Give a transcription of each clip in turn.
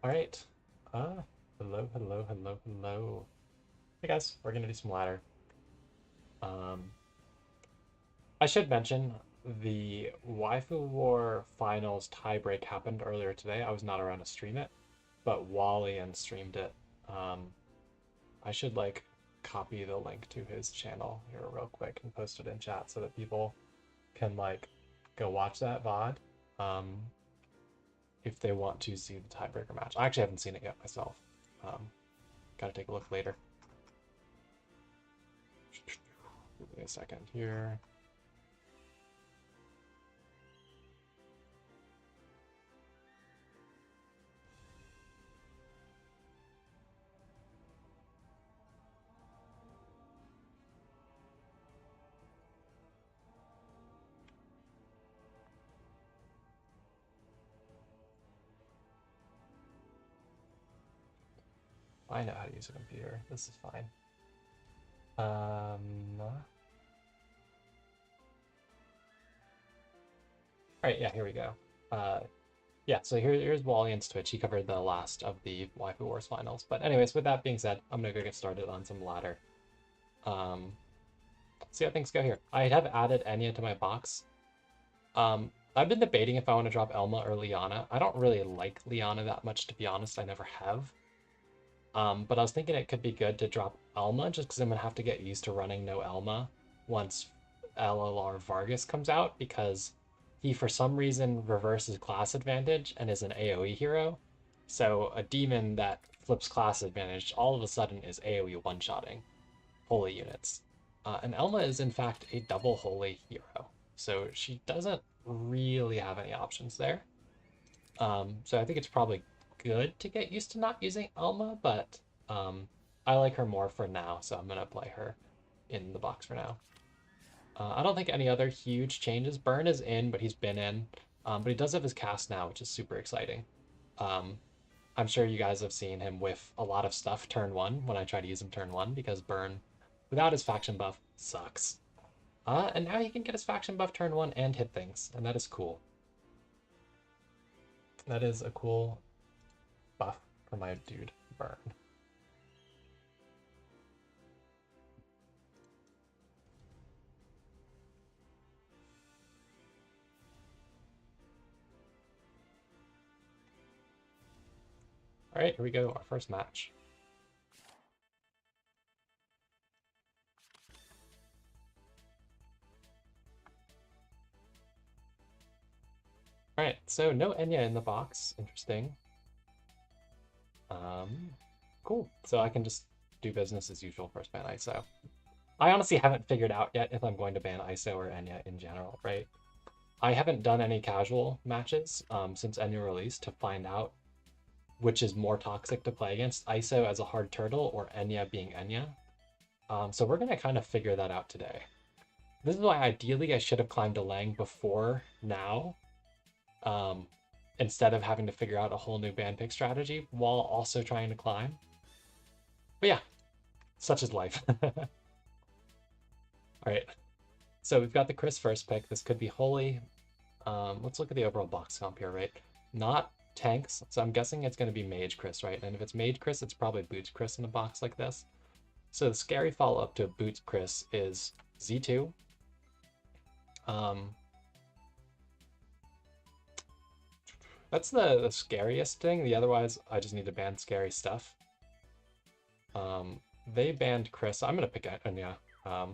All right. Hello, hello, hello, hello. Hey guys, we're gonna do some ladder. Um, I should mention the Waifu War Finals tiebreak happened earlier today. I was not around to stream it, but Wally and streamed it. Um, I should like copy the link to his channel here real quick and post it in chat so that people can like go watch that VOD. Um, if they want to see the tiebreaker match. I actually haven't seen it yet myself. Um, Gotta take a look later. Give me a second here. I know how to use a computer. This is fine. All right, yeah, here we go. Yeah, so here's Wallian's Twitch. He covered the last of the Waifu Wars finals. But anyways, with that being said, I'm gonna go get started on some ladder. Um, See how things go here. I have added Enya to my box. I've been debating if I want to drop Elma or Liana. I don't really like Liana that much, to be honest. I never have. But I was thinking it could be good to drop Elma just because I'm gonna have to get used to running no Elma once LLR Vargas comes out because he for some reason reverses class advantage and is an AoE hero. So a demon that flips class advantage all of a sudden is AoE one-shotting holy units. And Elma is in fact a double holy hero. So she doesn't really have any options there. So I think it's probably good to get used to not using Alma, but I like her more for now, so I'm gonna play her in the box for now. I don't think any other huge changes. Burn is in, but he's been in. But he does have his cast now, which is super exciting. Um, I'm sure you guys have seen him with a lot of stuff turn one when I try to use him turn one because Burn, without his faction buff, sucks. And now he can get his faction buff turn one and hit things, and that is cool. That is a cool buff for my dude, Burn. All right, here we go, our first match. All right, so no Enya in the box. Interesting. Cool. So I can just do business as usual, first ban ISO. I honestly haven't figured out yet if I'm going to ban ISO or Enya in general, right? I haven't done any casual matches since Enya released to find out which is more toxic to play against, ISO as a hard turtle or Enya being Enya. So we're gonna kind of figure that out today. This is why ideally I should have climbed a Lang before now, instead of having to figure out a whole new ban pick strategy while also trying to climb. But yeah, such is life. All right, so we've got the Chris first pick. This could be holy. Let's look at the overall box comp here, right? Not tanks, so I'm guessing it's going to be Mage Chris, right? And if it's Mage Chris, it's probably Boots Chris in a box like this. So the scary follow-up to Boots Chris is Z2. That's the scariest thing. The otherwise, I just need to ban scary stuff. They banned Chris. I'm gonna pick Enya.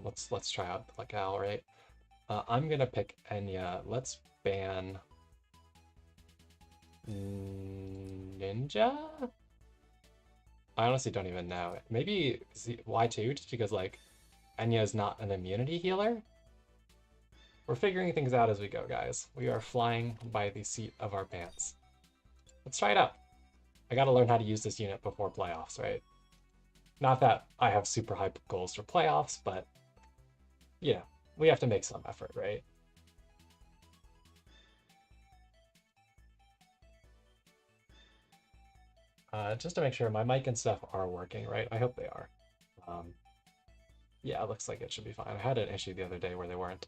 Let's try out like Al, right? I'm gonna pick Enya. Let's ban Ninja. I honestly don't even know. Maybe Y2 just because like Enya is not an immunity healer. We're figuring things out as we go, guys. We are flying by the seat of our pants. Let's try it out. I gotta learn how to use this unit before playoffs, right? Not that I have super high goals for playoffs, but you know, we have to make some effort, right? Just to make sure my mic and stuff are working, right? I hope they are. Yeah, it looks like it should be fine. I had an issue the other day where they weren't.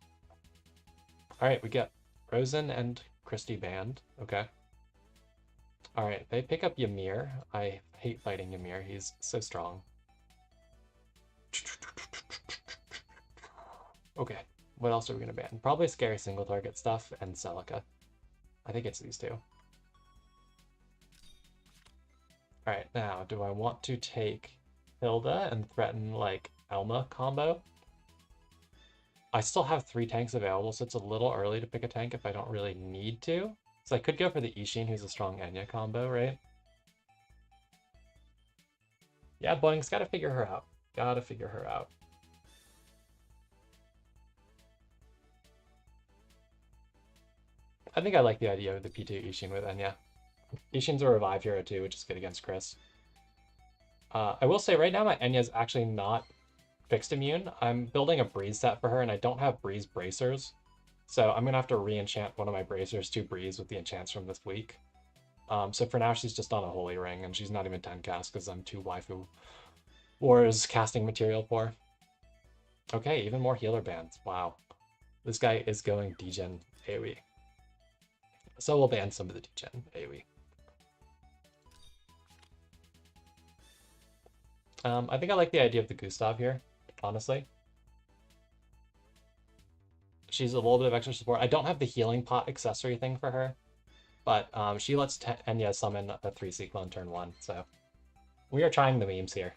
All right, we get Rosen and Christy banned. Okay. Alright, they pick up Ymir. I hate fighting Ymir, he's so strong. Okay, what else are we gonna ban? Probably scary single target stuff and Celica. I think it's these two. Alright, now, do I want to take Hilda and threaten, like, Elma combo? I still have 3 tanks available, so it's a little early to pick a tank if I don't really need to. So I could go for the Ishin, who's a strong Enya combo, right? Yeah, Boing's gotta figure her out. Gotta figure her out. I think I like the idea of the P2 Ishin with Enya. Ishin's a revive hero too, which is good against Chris. I will say right now my Enya's actually not fixed immune. I'm building a Breeze set for her and I don't have Breeze bracers. So I'm gonna have to re-enchant one of my bracers to Breeze with the enchants from this week. So for now she's just on a Holy Ring and she's not even 10 cast because I'm too waifu wars casting material for. Okay, even more healer bans. Wow. This guy is going degen AoE. So we'll ban some of the degen AoE. I think I like the idea of the Gustav here, honestly. She's a little bit of extra support. I don't have the healing pot accessory thing for her, but she lets Enya summon a 3 Cyclone turn 1, so we are trying the memes here.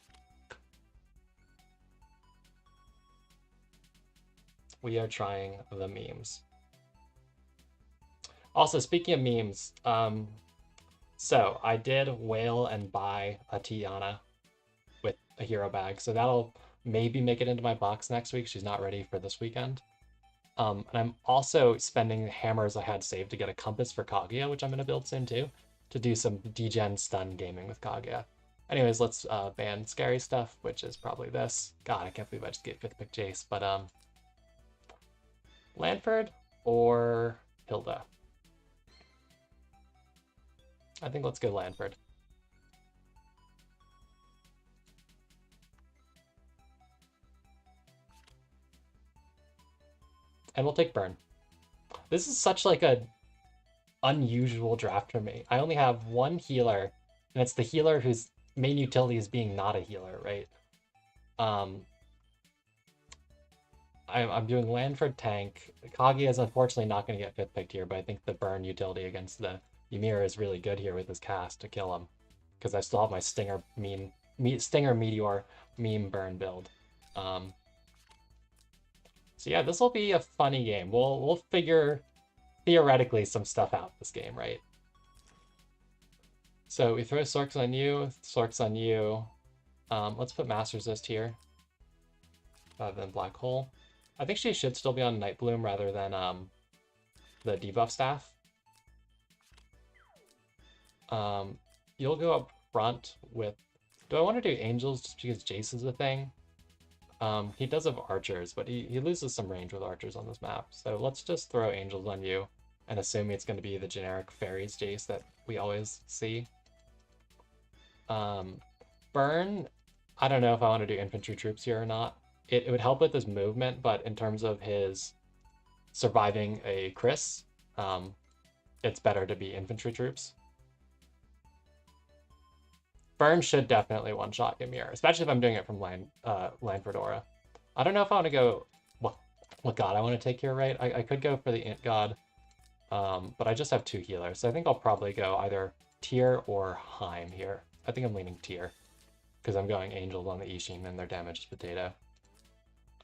We are trying the memes. Also, speaking of memes, so I did whale and buy a Tiana with a hero bag, so that'll maybe make it into my box next week. She's not ready for this weekend. And I'm also spending hammers I had saved to get a compass for Kaguya, which I'm going to build soon too, to do some degen stun gaming with Kaguya. Anyways, let's ban scary stuff, which is probably this. God, I can't believe I just get 5th pick Jace, but Lanford or Hilda? I think let's go Lanford. And we'll take Burn. This is such like a unusual draft for me. I only have one healer, and it's the healer whose main utility is being not a healer, right? I'm doing Lanford tank. Kaguya is unfortunately not going to get 5th picked here, but I think the burn utility against the Ymir is really good here with his cast to kill him, because I still have my Stinger Meteor meme burn build. So yeah, this will be a funny game. We'll figure theoretically some stuff out this game, right? So we throw Sorks on you, Sorks on you. Let's put Master Resist here rather than Black Hole. I think she should still be on Night Bloom rather than the debuff staff. You'll go up front with... Do I want to do Angels just because Jace is a thing? He does have Archers, but he loses some range with Archers on this map. So let's just throw Angels on you and assume it's going to be the generic Fairies Jace that we always see. Burn, I don't know if I want to do infantry troops here or not. It would help with his movement, but in terms of his surviving a Chris, it's better to be infantry troops. Burn should definitely one-shot Ymir, especially if I'm doing it from Lanford Aura. I don't know if I want to go... What god I want to take here, right? I could go for the Int God, but I just have 2 healers, so I think I'll probably go either Tyr or Heim here. I think I'm leaning Tyr, because I'm going Angels on the Ishin and their damaged potato.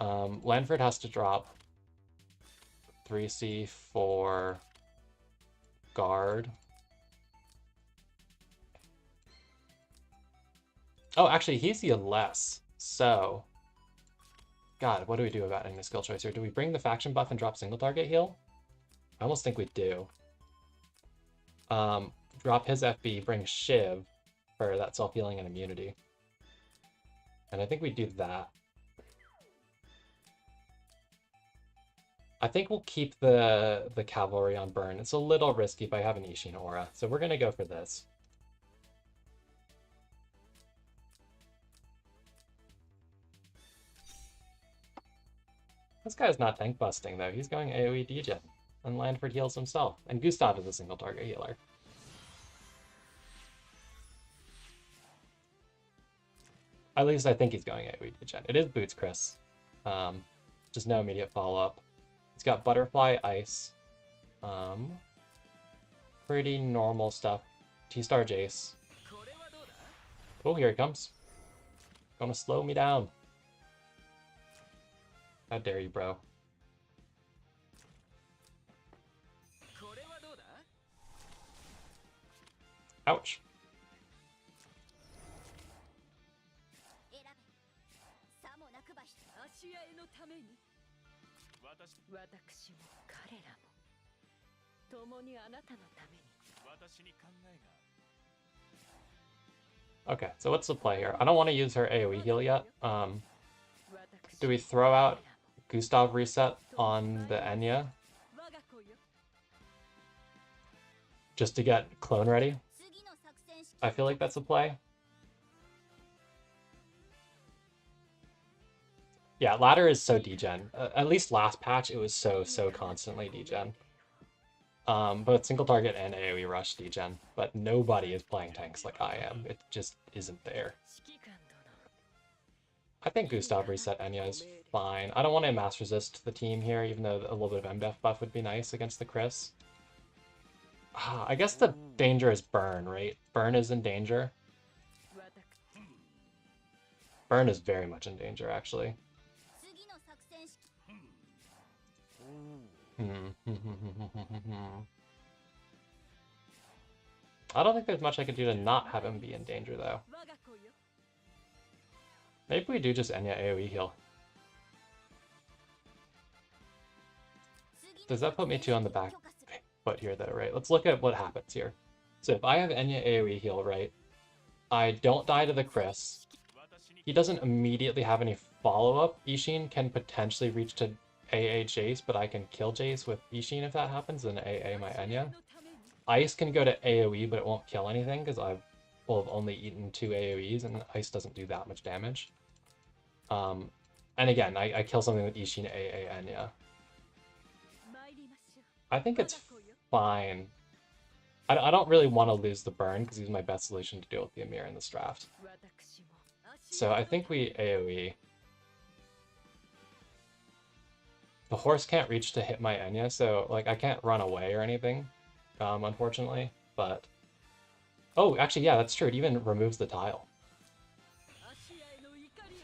Lanford has to drop 3C for guard. Oh, actually, he's the less. So, God, what do we do about any skill choice here? Do we bring the faction buff and drop single target heal? I almost think we do. Drop his FB, bring Shiv for that self-healing and immunity. And I think we do that. I think we'll keep the cavalry on burn. It's a little risky if I have an Ishin aura, so we're gonna go for this. This guy's not tank busting though. He's going AoE degen, and Lanford heals himself, and Gustav is a single target healer. At least I think he's going AoE degen. It is Boots Chris. Just no immediate follow-up. He's got Butterfly, Ice. Pretty normal stuff. T-Star Jace. Oh, here he comes. Gonna slow me down. How dare you, bro. Ouch. Okay, so what's the play here? I don't want to use her AoE heal yet. Do we throw out Gustav reset on the Enya? Just to get clone ready? I feel like that's a play. Yeah, ladder is so degen. At least last patch, it was so constantly degen. Both single target and AoE rush degen, but nobody is playing tanks like I am. It just isn't there. I think Gustav reset Enya is fine. I don't want to mass resist the team here, even though a little bit of MDef buff would be nice against the Chris. I guess the danger is Burn, right? Burn is in danger. Burn is very much in danger, actually. I don't think there's much I could do to not have him be in danger, though. Maybe we do just Enya AoE heal. Does that put me two on the back foot here, though, right? Let's look at what happens here. So if I have Enya AoE heal, right, I don't die to the Chris. He doesn't immediately have any follow-up. Ishin can potentially reach to AA Jace, but I can kill Jace with Ishin if that happens, and AA my Enya. Ice can go to AoE, but it won't kill anything, because I will have only eaten 2 AoEs, and Ice doesn't do that much damage. And again, I kill something with Ishin, AA, Enya. I think it's fine. I don't really want to lose the burn, because he's my best solution to deal with the Ymir in this draft. So I think we AoE. The horse can't reach to hit my Enya, so like I can't run away or anything, unfortunately. But oh, actually, yeah, that's true. It even removes the tile.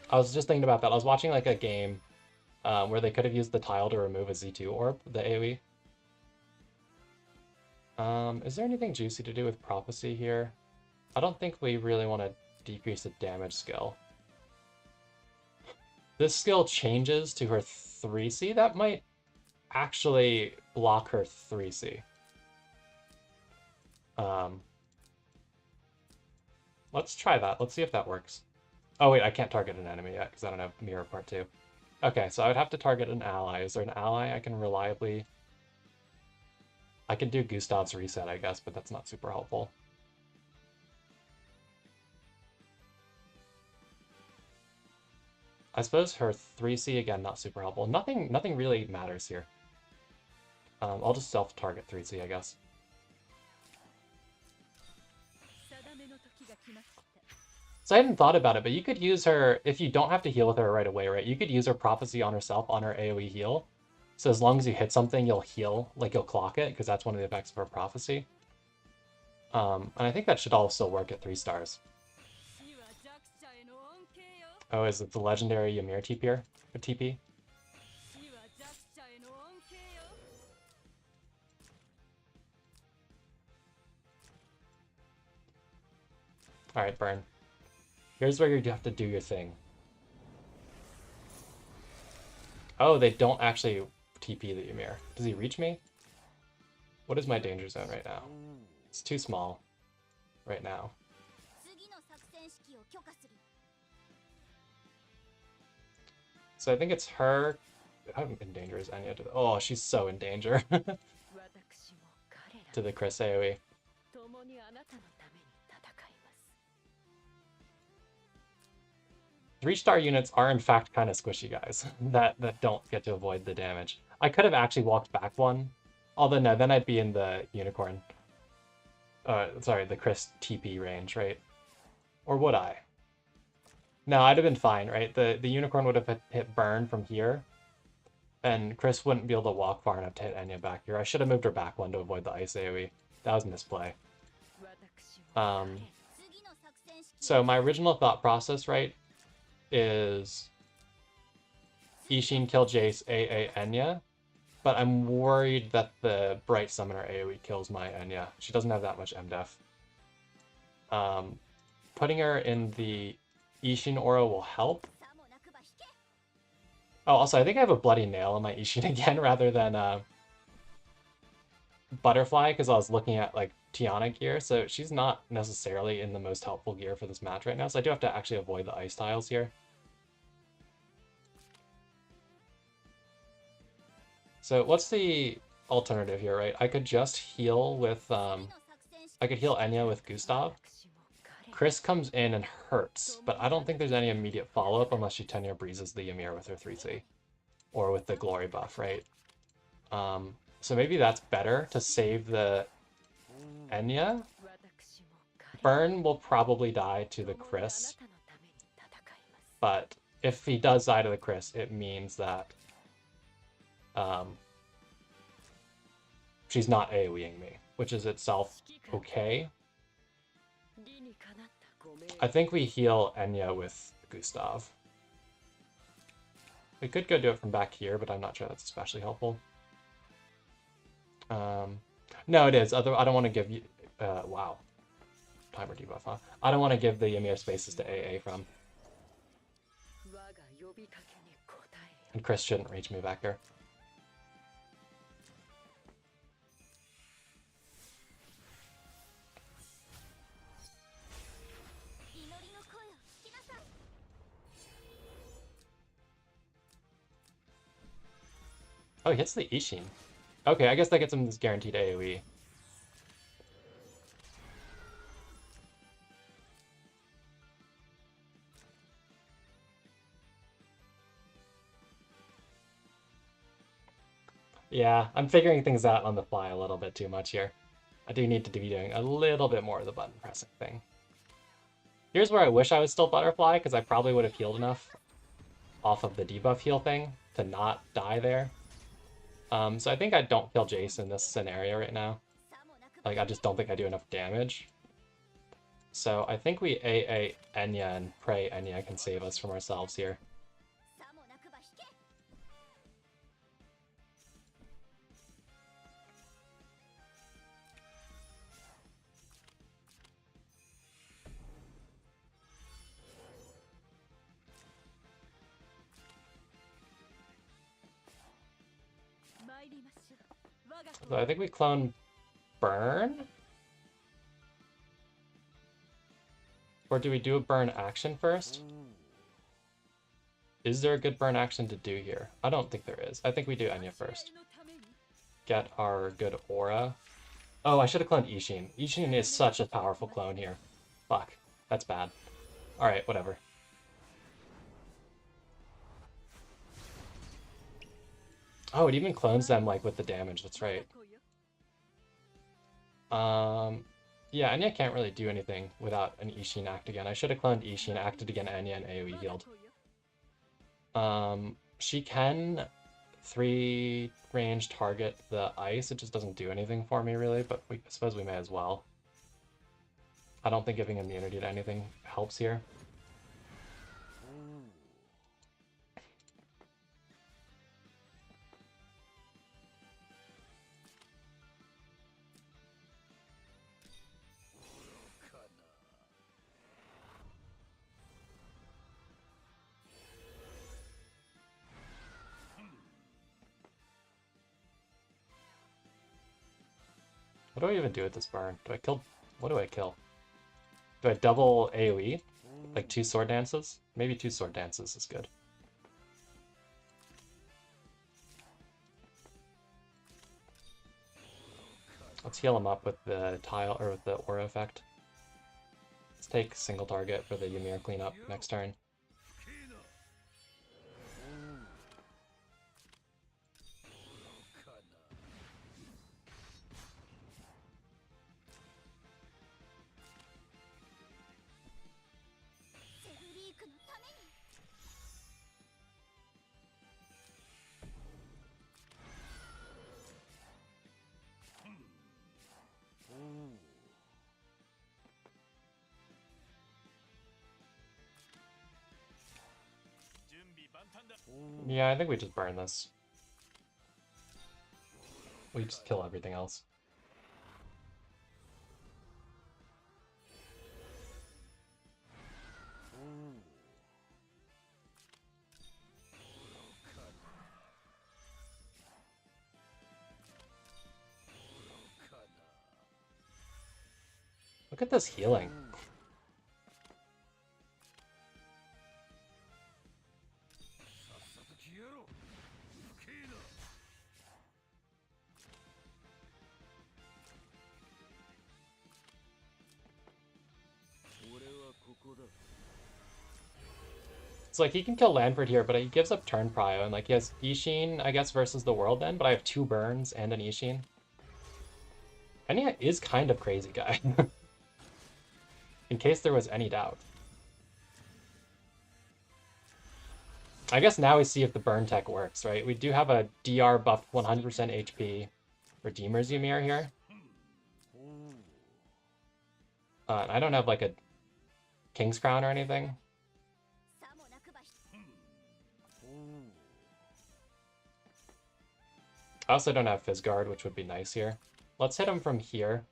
I was just thinking about that. I was watching like a game where they could have used the tile to remove a Z2 orb, the AoE. Is there anything juicy to do with Prophecy here? I don't think we really want to decrease the damage skill. This skill changes to her 3C. That might actually block her 3C. Let's try that. Let's see if that works. Oh wait, I can't target an enemy yet because I don't have Mirror Part 2. Okay, so I would have to target an ally. Is there an ally I can reliably... I can do Gustav's reset, I guess, but that's not super helpful. I suppose her 3C, again, not super helpful. Nothing really matters here. I'll just self-target 3C, I guess. So I hadn't thought about it, but you could use her, if you don't have to heal with her right away, right? You could use her Prophecy on herself on her AoE heal. So as long as you hit something, you'll heal, like you'll clock it, because that's one of the effects of her Prophecy. And I think that should also work at 3 stars. Oh, is it the legendary Ymir TP? TP? Alright, burn. Here's where you have to do your thing. Oh, they don't actually TP the Ymir. Does he reach me? What is my danger zone right now? It's too small right now. So I think it's her. How in danger is Enya? Oh, she's so in danger. To the Chris AoE. 3-star units are in fact kind of squishy, guys, that don't get to avoid the damage. I could have actually walked back one, although no, then I'd be in the unicorn. Sorry, the Chris TP range, right? Or would I? No, I'd have been fine, right? The unicorn would have hit burn from here, and Chris wouldn't be able to walk far enough to hit Enya back here. I should have moved her back one to avoid the ice AoE. That was misplay. Um, so my original thought process, right, is Ishin kill Jace AA Enya, but I'm worried that the Bright Summoner AoE kills my Enya. She doesn't have that much MDef. Putting her in the Ishin aura will help. Oh, also, I think I have a bloody nail in my Ishin again rather than Butterfly, because I was looking at like Tiana gear, so she's not necessarily in the most helpful gear for this match right now, so I do have to actually avoid the ice tiles here. So what's the alternative here, right? I could just heal with, I could heal Enya with Gustav. Chris comes in and hurts, but I don't think there's any immediate follow-up unless she Tenure breezes the Ymir with her 3C. Or with the glory buff, right? So maybe that's better to save the Enya. Burn will probably die to the Chris. But if he does die to the Chris, it means that she's not AoEing me, which is itself okay. I think we heal Enya with Gustav. We could go do it from back here, but I'm not sure that's especially helpful. No, it is. I don't want to give you... wow. Timer debuff, huh? I don't want to give the Ymir spaces to AA from. And Chris shouldn't reach me back here. Oh, he hits the Ishin. Okay, I guess that gets him this guaranteed AoE. Yeah, I'm figuring things out on the fly a little bit too much here. I do need to be doing a little bit more of the button pressing thing. Here's where I wish I was still Butterfly, because I probably would have healed enough off of the debuff heal thing to not die there. So I think I don't kill Jace in this scenario right now. Like, I just don't think I do enough damage. So I think we AA Enya and pray Enya can save us from ourselves here. So I think we clone Burn? Or do we do a burn action first? Is there a good burn action to do here? I don't think there is. I think we do Enya first. Get our good aura. Oh, I should have cloned Ishin. Ishin is such a powerful clone here. Fuck. That's bad. Alright, whatever. Oh, it even clones them, like, with the damage. That's right. Yeah, Enya can't really do anything without an Ishin act again. I should have cloned Ishin, acted again Enya, and AoE healed. She can 3 range target the ice. It just doesn't do anything for me, really, but I suppose we may as well. I don't think giving immunity to anything helps here. What do I even do with this burn? Do I kill... What do I kill? Do I double AoE? Like 2 sword dances? Maybe 2 sword dances is good. Let's heal him up with the tile, or with the aura effect. Let's take single target for the Ymir cleanup next turn. Yeah, I think we just burn this. We just kill everything else. Look at this healing. It's like he can kill Lanford here, but he gives up turn prio, and like he has Ishin, I guess, versus the world then, but I have 2 burns and an Ishin. Enya is kind of crazy guy. In case there was any doubt. I guess now we see if the burn tech works, right? We do have a DR buffed 100% HP Redeemer's Ymir here. I don't have like a King's Crown or anything. I also don't have Fizzguard, which would be nice here. Let's hit him from here.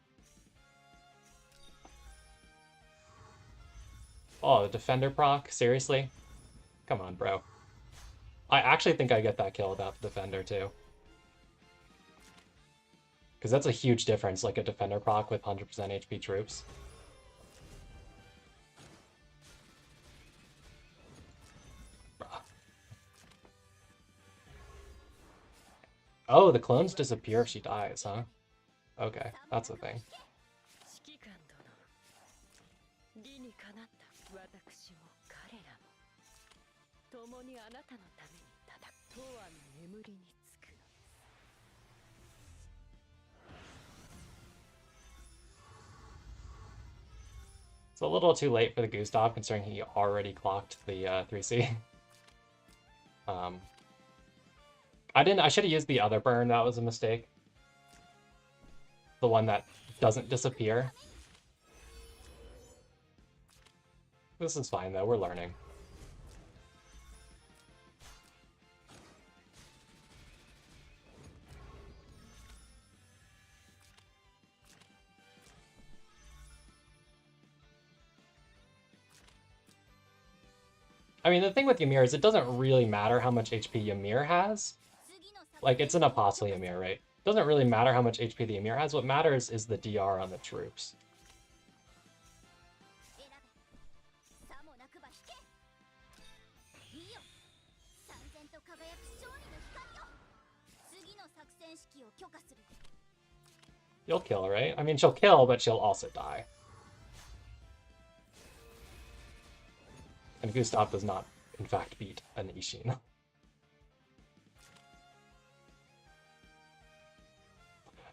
Oh, the Defender proc? Seriously? Come on, bro. I actually think I get that kill without the Defender, too. Because that's a huge difference, like a Defender proc with 100% HP troops. Oh, the clones disappear if she dies, huh? Okay, that's the thing. It's a little too late for the Gustav, considering he already clocked the 3C. I should have used the other burn, that was a mistake. The one that doesn't disappear. This is fine though, we're learning. I mean, the thing with Ymir is it doesn't really matter how much HP Ymir has. Like, it's an Apostle Ymir, right? It doesn't really matter how much HP the Ymir has. What matters is the DR on the troops. You'll kill, right? I mean, she'll kill, but she'll also die. And Gustav does not, in fact, beat an Ishin.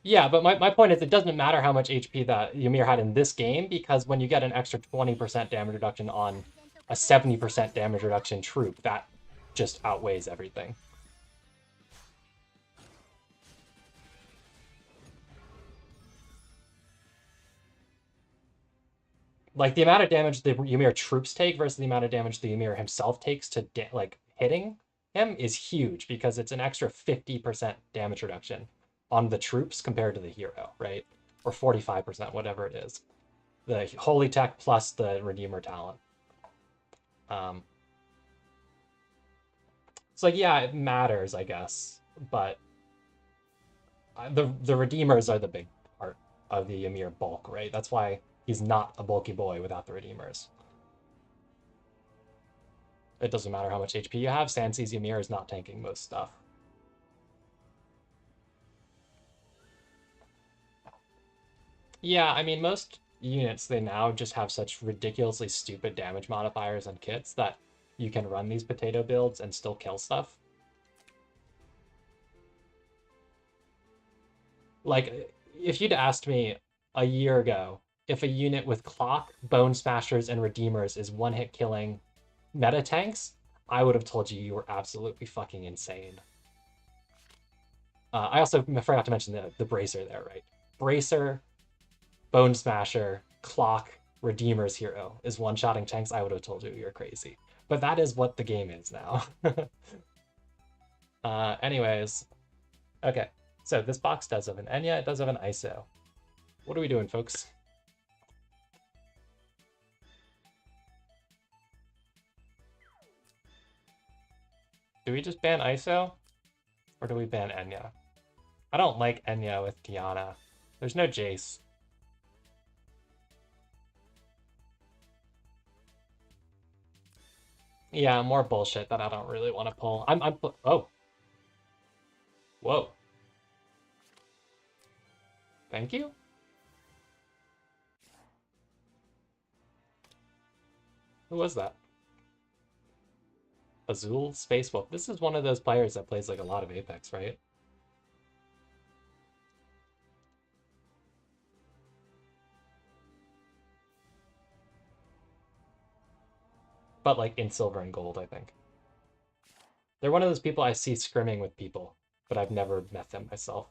Yeah, but my point is it doesn't matter how much HP that Ymir had in this game, because when you get an extra 20% damage reduction on a 70% damage reduction troop, that just outweighs everything. Like, the amount of damage the Ymir troops take versus the amount of damage the Ymir himself takes to, like, hitting him is huge, because it's an extra 50% damage reduction on the troops compared to the hero, right? Or 45%, whatever it is. The Holy Tech plus the Redeemer talent. So, like, yeah, it matters, I guess, but the Redeemers are the big part of the Ymir bulk, right? That's why he's not a bulky boy without the Redeemers. It doesn't matter how much HP you have, Sansi's Ymir is not tanking most stuff. Yeah, I mean, most units, they now just have such ridiculously stupid damage modifiers and kits that you can run these potato builds and still kill stuff. Like, if you'd asked me a year ago if a unit with Clock, Bone Smashers, and Redeemers is one-hit killing meta tanks, I would have told you were absolutely fucking insane. I also forgot to mention the Bracer there, right? Bracer, Bone Smasher, Clock, Redeemer's hero is one-shotting tanks. I would have told you you're crazy. But that is what the game is now. Anyways, okay. So this box does have an Enya, it does have an ISO. What are we doing, folks? Do we just ban ISO? Or do we ban Enya? I don't like Enya with Tiana. There's no Jace. Yeah, more bullshit that I don't really want to pull. Oh. Whoa. Thank you? Who was that? Azul Space Wolf. This is one of those players that plays like a lot of Apex, right? But like in silver and gold, I think. They're one of those people I see scrimming with people, but I've never met them myself.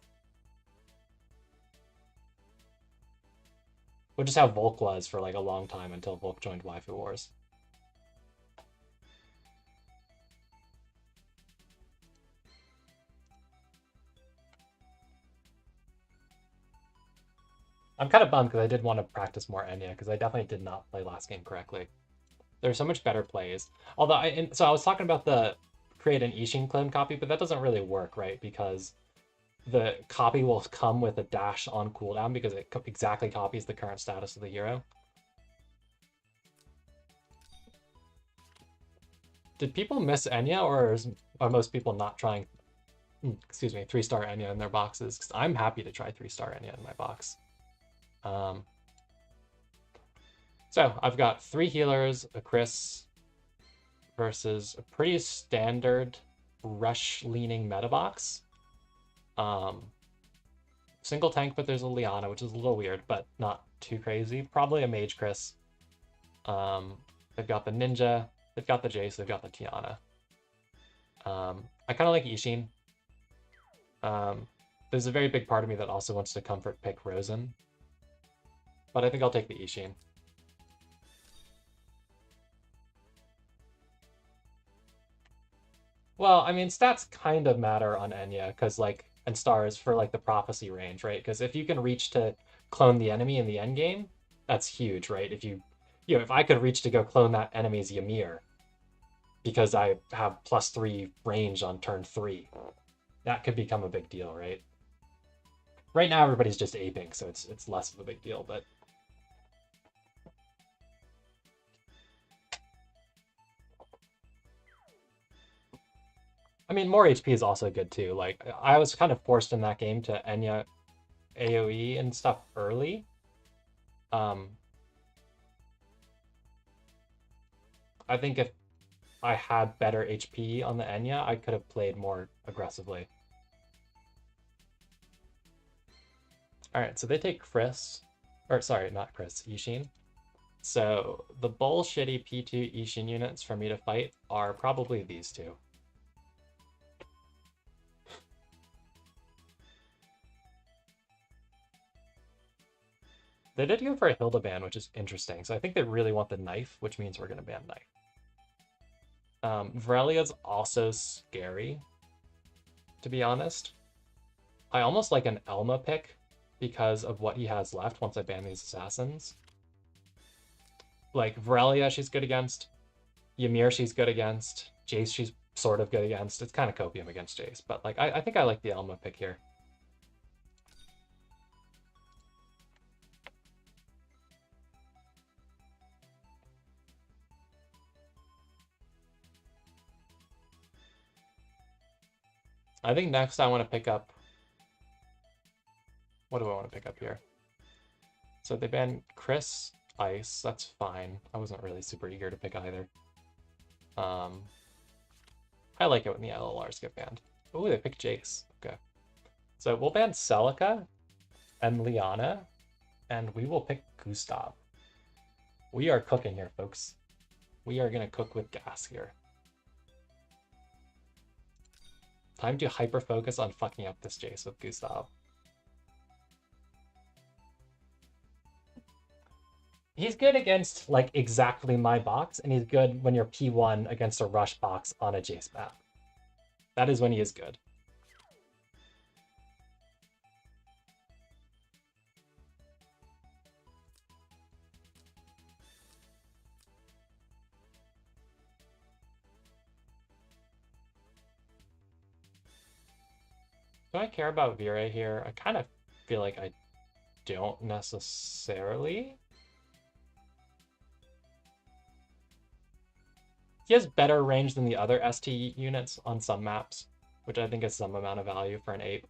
Which is how Volk was for like a long time until Volk joined Waifu Wars. I'm kind of bummed because I did want to practice more Enya because I definitely did not play last game correctly. There's so much better plays. Although so I was talking about the create an Ishin clone copy, but that doesn't really work, right? Because the copy will come with a dash on cooldown because it exactly copies the current status of the hero. Did people miss Enya, or are most people not trying, excuse me, 3-star Enya in their boxes? Because I'm happy to try 3-star Enya in my box. So I've got 3 healers, a Chris, versus a pretty standard rush-leaning meta box. Single tank, but there's a Liana, which is a little weird, but not too crazy. Probably a Mage Chris. They've got the Ninja, they've got the Jace, they've got the Tiana. I kind of like Ishin. There's a very big part of me that also wants to comfort pick Rosen. But I think I'll take the Ishin. Well, I mean, stats kind of matter on Enya, because like, and stars for like the prophecy range, right? Because if you can reach to clone the enemy in the end game, that's huge, right? If if I could reach to go clone that enemy's Ymir, because I have +3 range on turn 3, that could become a big deal, right? Right now, everybody's just aping, so it's less of a big deal, but I mean, more HP is also good too. Like, I was kind of forced in that game to Enya AoE and stuff early. I think if I had better HP on the Enya, I could have played more aggressively. All right, so they take Chris, or sorry, not Chris, Ishin. So the bullshitty P2 Ishin units for me to fight are probably these two. They did go for a Hilda ban, which is interesting. So I think they really want the knife, which means we're going to ban knife. Vrelia's also scary, to be honest. I almost like an Elma pick because of what he has left once I ban these assassins. Like, Vrelia, she's good against. Ymir, she's good against. Jace, she's sort of good against. It's kind of copium against Jace, but like I think I like the Elma pick here. I think next I want to pick up... What do I want to pick up here? So they banned Chris, Ice. That's fine. I wasn't really super eager to pick either. I like it when the LLRs get banned. Oh, they picked Jace. Okay. So we'll ban Celica and Liana, and we will pick Gustav. We are cooking here, folks. We are going to cook with gas here. Time to hyper-focus on fucking up this Jace with Gustav. He's good against like exactly my box, and he's good when you're P1 against a rush box on a Jace map. That is when he is good. Do I care about Vire here? I kind of feel like I don't necessarily. He has better range than the other ST units on some maps, which I think is some amount of value for an ape.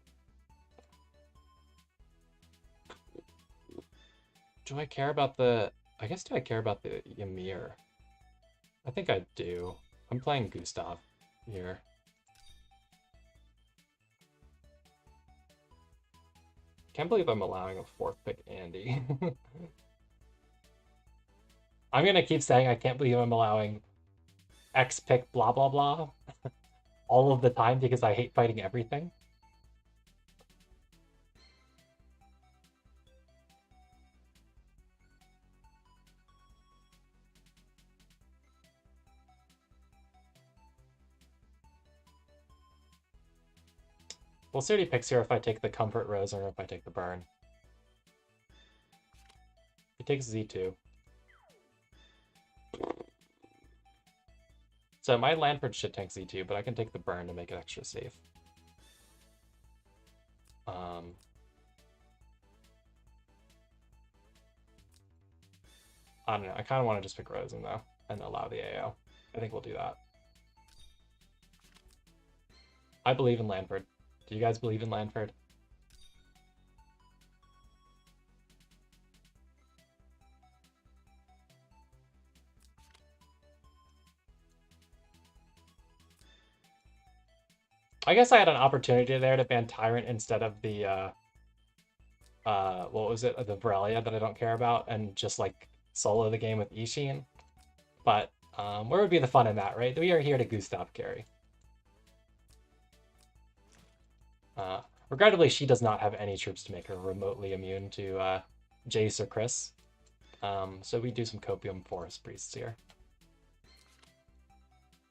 Do I care about the... I guess do I care about the Ymir? I think I do. I'm playing Gustav here. Can't believe I'm allowing a 4th pick Andy. I'm gonna keep saying I can't believe I'm allowing X pick blah blah blah all of the time because I hate fighting everything. We'll see what he picks here if I take the Comfort Rose or if I take the Burn. He takes Z2. So my Lanford should tank Z2, but I can take the Burn to make it extra safe. I don't know. I kind of want to just pick Rosen, though, and allow the AO. I think we'll do that. I believe in Lanford. Do you guys believe in Lanford? I guess I had an opportunity there to ban Tyrant instead of the, what was it? The Varelia that I don't care about, and just, like, solo the game with Ishin. But, where would be the fun in that, right? We are here to Gustav carry. Regrettably, she does not have any troops to make her remotely immune to Jace or Chris. So we do some Copium Forest Priests here.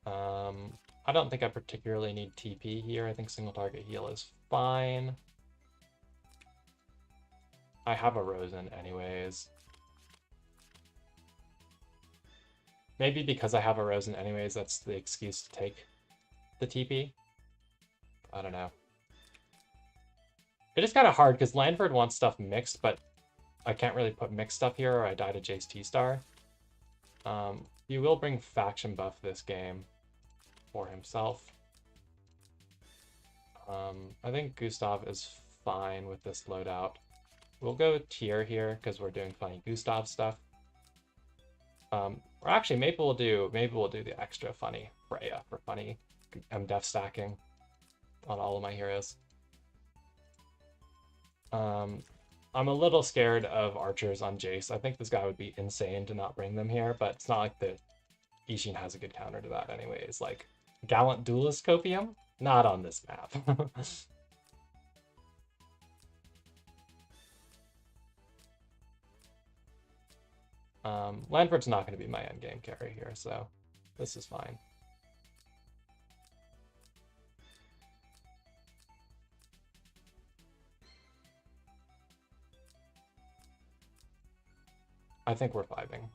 I don't think I particularly need TP here. I think single target heal is fine. I have a Rosen anyways. Maybe because I have a Rosen anyways, that's the excuse to take the TP. I don't know. It is kind of hard because Lanford wants stuff mixed, but I can't really put mixed stuff here or I die to Jace T-Star. You will bring faction buff this game for himself. I think Gustav is fine with this loadout. We'll go tier here because we're doing funny Gustav stuff. Or actually, maybe we'll do the extra funny Freya for funny MDef stacking on all of my heroes. I'm a little scared of archers on Jace. I think this guy would be insane to not bring them here, but it's not like the Ishin has a good counter to that anyways. Like, Gallant Duelist Copium? Not on this map. Lanford's not going to be my endgame carry here, so this is fine. I think we're 5ing.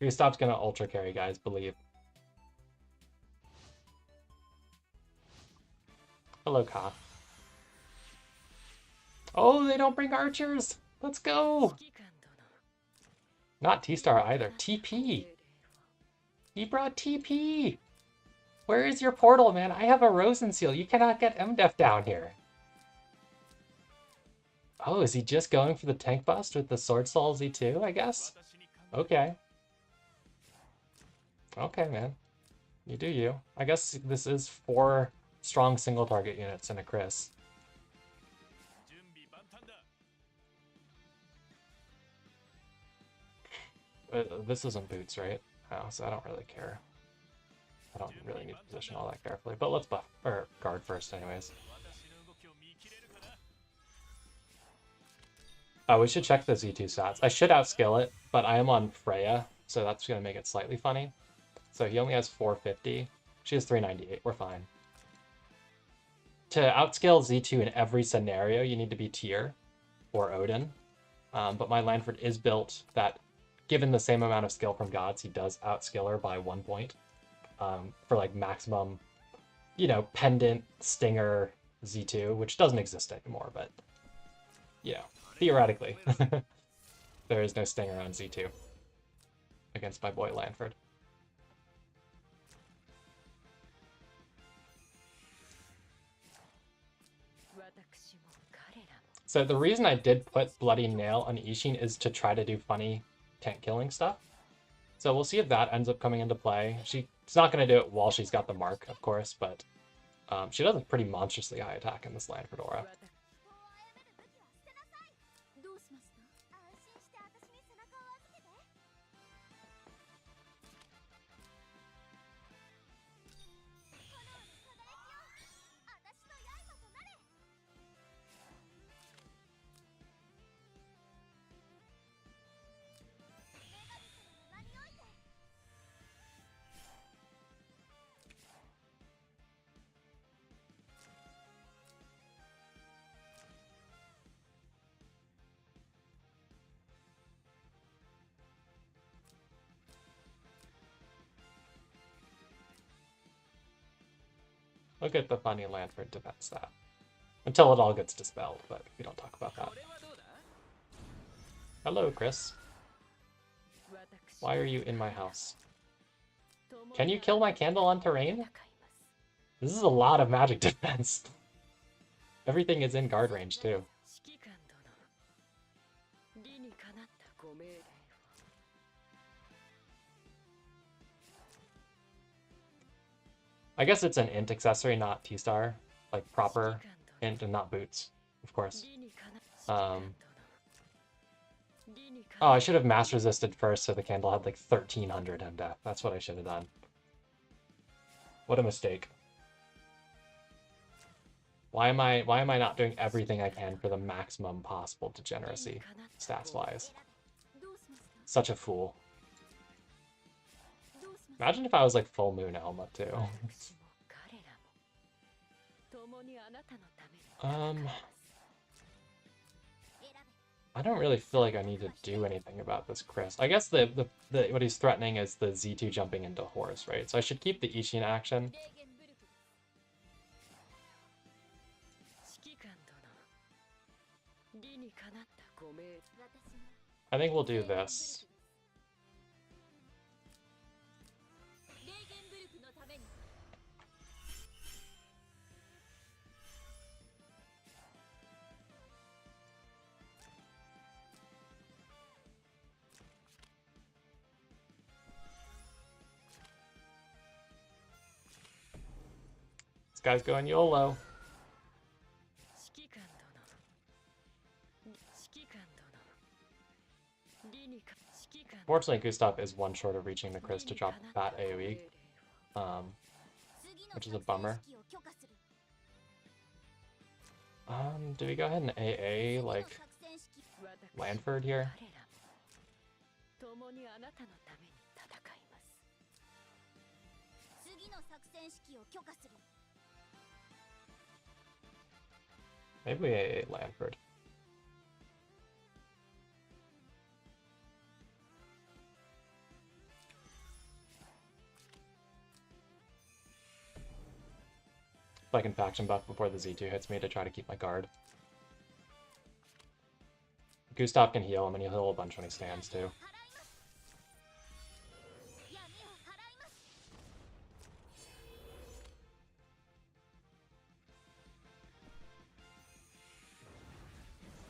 Gustav's gonna ultra carry, guys, believe. Hello, Ka. Oh, they don't bring archers! Let's go! Not T-Star either. TP! He brought TP! Where is your portal, man? I have a Rosen Seal. You cannot get MDef down here. Oh, is he just going for the tank bust with the Sword Soul Z2, I guess? Okay. Okay, man. You do you. I guess this is 4 strong single target units and a Chris. This isn't boots, right? Oh, so I don't really care. I don't really need to position all that carefully, but let's buff or guard first anyways. Oh, we should check the Z2 stats. I should outskill it, but I am on Freya, so that's going to make it slightly funny. So he only has 450. She has 398. We're fine. To outscale Z2 in every scenario, you need to be Tyr or Odin. But my Lanford is built that, given the same amount of skill from gods, he does outscale her by 1 point for like maximum, you know, pendant stinger Z2, which doesn't exist anymore, but you know, theoretically, there is no stinger on Z2 against my boy Lanford. So the reason I did put Bloody Nail on Ishin is to try to do funny tank killing stuff. So we'll see if that ends up coming into play. She's not going to do it while she's got the mark, of course, but she does a pretty monstrously high attack in this Lanford aura. Look at the funny Lanford defense that. Until it all gets dispelled, but we don't talk about that. Hello, Chris. Why are you in my house? Can you kill my candle on terrain? This is a lot of magic defense. Everything is in guard range, too. I guess it's an int accessory, not T-star. Like, proper int and not boots, of course. Oh, I should have mass resisted first so the candle had like 1300 MDF. That's what I should have done. What a mistake. Why am I not doing everything I can for the maximum possible degeneracy, stats-wise? Such a fool. Imagine if I was like full moon Elma too. I don't really feel like I need to do anything about this Chris. I guess the what he's threatening is the Z2 jumping into Horus, right? So I should keep the Ishin action. I think we'll do this. This guy's going YOLO. Fortunately, Gustav is one short of reaching the Chris to drop that AoE, which is a bummer. Do we go ahead and AA, like, Lanford here? Maybe we AA Lanford. If I can faction buff before the Z2 hits me to try to keep my guard. Gustav can heal him, and he'll heal a bunch when he stands, too.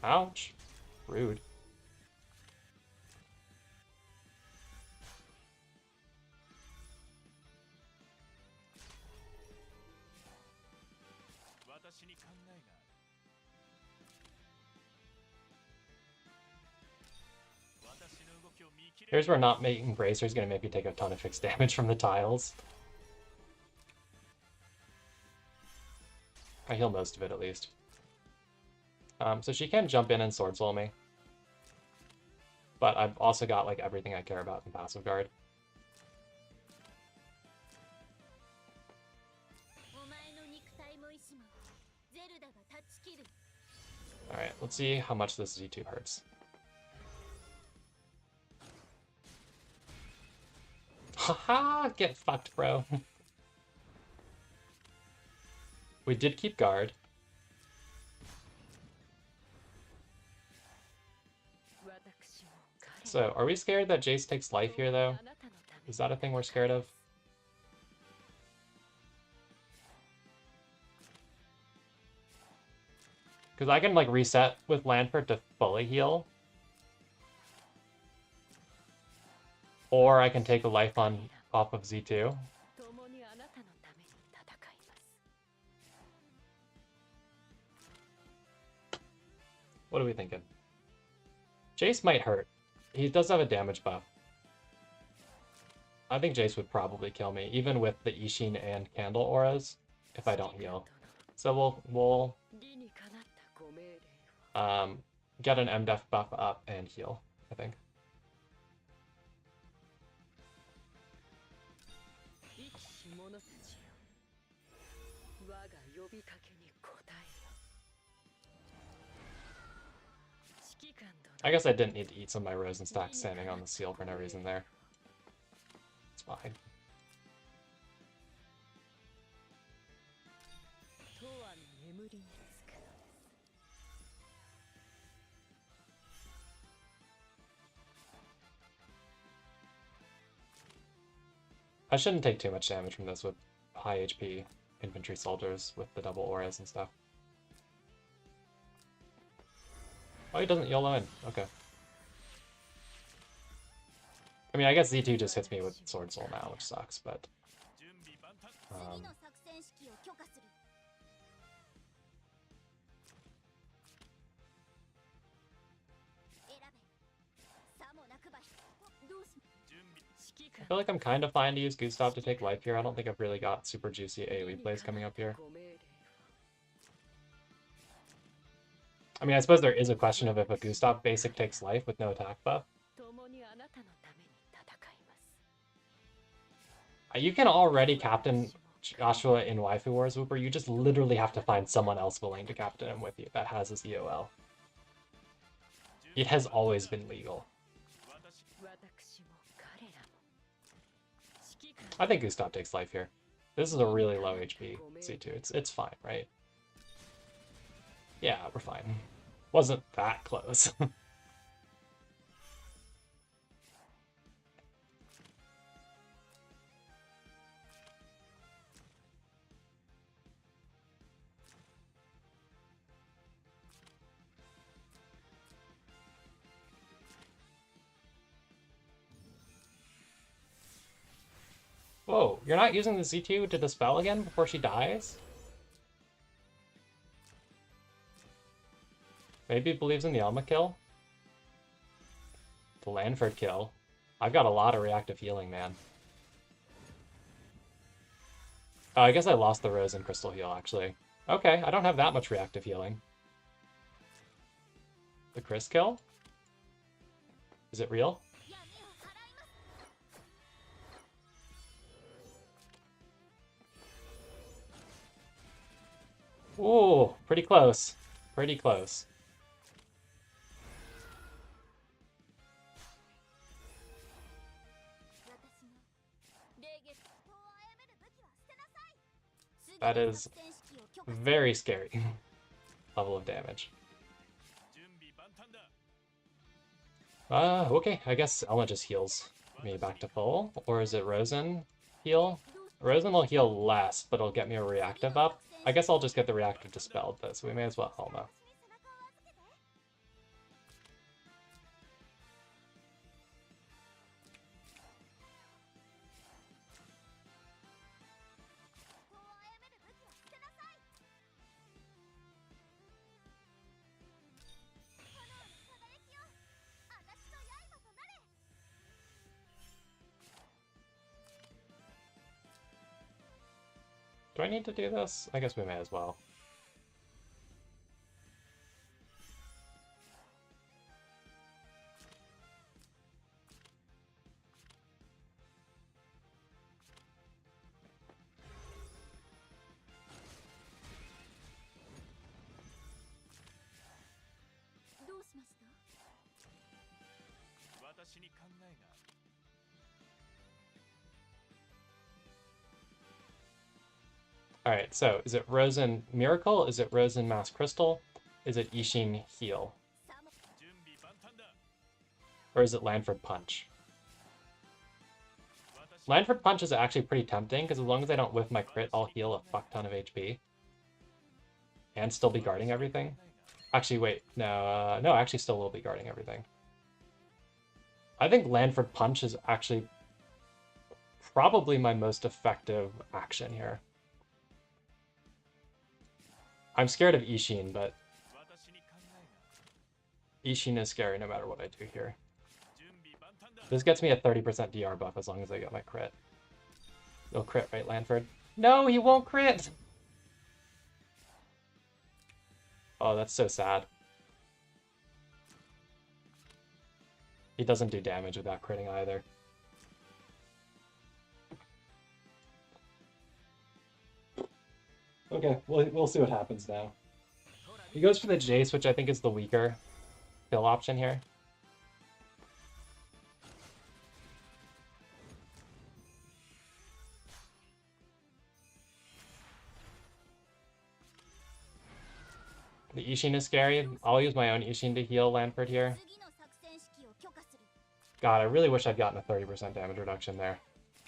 Ouch. Rude. Here's where not making Bracer is going to make me take a ton of fixed damage from the tiles. I heal most of it, at least. So she can jump in and sword soul me. but I've also got like everything I care about in passive guard. Alright, let's see how much this Z2 hurts. Haha, get fucked, bro. We did keep guard. So, are we scared that Jace takes life here, though? Is that a thing we're scared of? Because I can, like, reset with Lanford to fully heal. Or I can take a life on off of Z2. What are we thinking? Jace might hurt. He does have a damage buff. I think Jace would probably kill me, even with the Ishin and Candle auras, if I don't heal. So we'll get an MDef buff up and heal, I think. I guess I didn't need to eat some of my Rosen stacks standing on the seal for no reason there. It's fine. I shouldn't take too much damage from this with high HP infantry soldiers with the double auras and stuff. Oh, he doesn't YOLO in. Okay. I mean, I guess Z2 just hits me with Sword Soul now, which sucks, but... I feel like I'm kind of fine to use Gustav to take life here. I don't think I've really got super juicy AoE plays coming up here. I mean, I suppose there is a question of if a Gustav basic takes life with no attack buff. You can already captain Joshua in Waifu Wars, Wooper. You just literally have to find someone else willing to captain him with you that has his EOL. It has always been legal. I think Gustav takes life here. This is a really low HP C2. It's fine, right? Yeah, we're fine. Wasn't that close. Whoa, you're not using the Z2 to dispel again before she dies? Maybe it believes in the Alma kill? The Lanford kill. I've got a lot of reactive healing, man. Oh, I guess I lost the Rose and Crystal heal, actually. Okay, I don't have that much reactive healing. The Chris kill? Is it real? Ooh, pretty close. Pretty close. That is very scary level of damage. Okay, I guess Elma just heals me back to full. Or is it Rosen heal? Rosen will heal less, but it'll get me a reactive up. I guess I'll just get the reactive dispelled though, so we may as well Elma. Do I need to do this? I guess we may as well. Alright, so is it Rosen Miracle? Is it Rosen Mass Crystal? Is it Ishin Heal? Or is it Lanford Punch? Lanford Punch is actually pretty tempting, because as long as I don't whiff my crit, I'll heal a fuck ton of HP. And still be guarding everything. Actually, wait, no, no, actually still will be guarding everything. I think Lanford Punch is actually probably my most effective action here. I'm scared of Ishin, but Ishin is scary no matter what I do here. This gets me a 30% DR buff as long as I get my crit. You'll crit, right, Lanford? No, he won't crit! Oh, that's so sad. He doesn't do damage without critting either. Okay, we'll see what happens now. He goes for the Jace, which I think is the weaker kill option here. The Ishin is scary. I'll use my own Ishin to heal Lanford here. God, I really wish I'd gotten a 30% damage reduction there.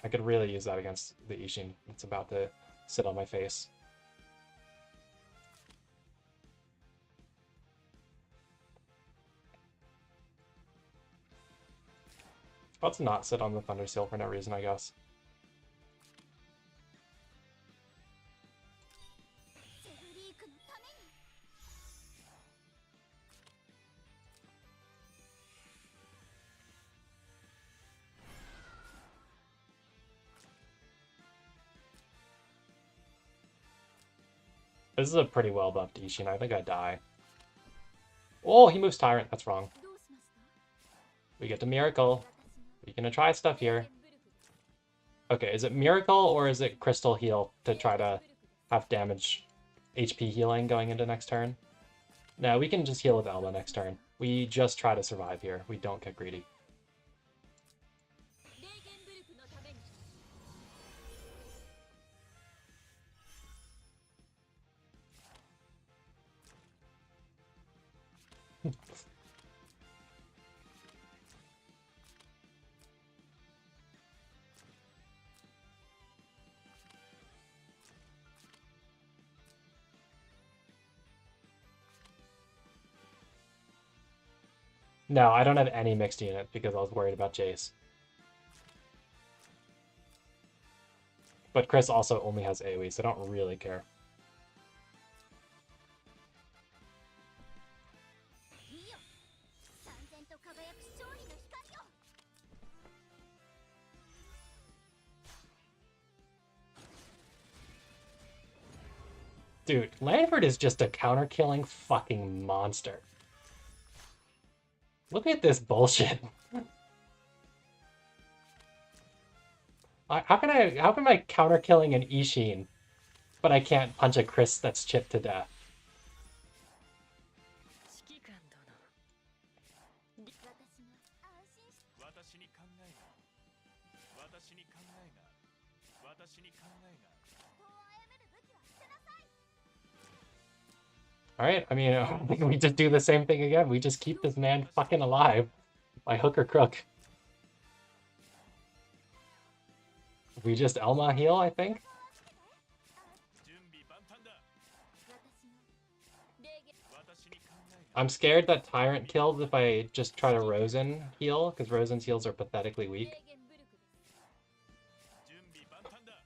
I could really use that against the Ishin. It's about to sit on my face. Let's not sit on the Thunder Seal for no reason, I guess. This is a pretty well buffed Ishin. I think I die. Oh, he moves Tyrant. That's wrong. We get to Miracle. We're gonna try stuff here. Okay, is it Miracle or is it Crystal Heal to try to have damage HP healing going into next turn? No, we can just heal with Elma next turn. We just try to survive here. We don't get greedy. No, I don't have any mixed unit because I was worried about Jace. But Chris also only has AoE, so I don't really care. Dude, Lanford is just a counter-killing fucking monster. Look at this bullshit. How can I counter-killing an Ishin, but I can't punch a Chris that's chipped to death? Alright, I mean, I think we just do the same thing again. We just keep this man fucking alive by hook or crook. We just Elma heal, I think. I'm scared that Tyrant kills if I just try to Rosen heal, because Rosen's heals are pathetically weak.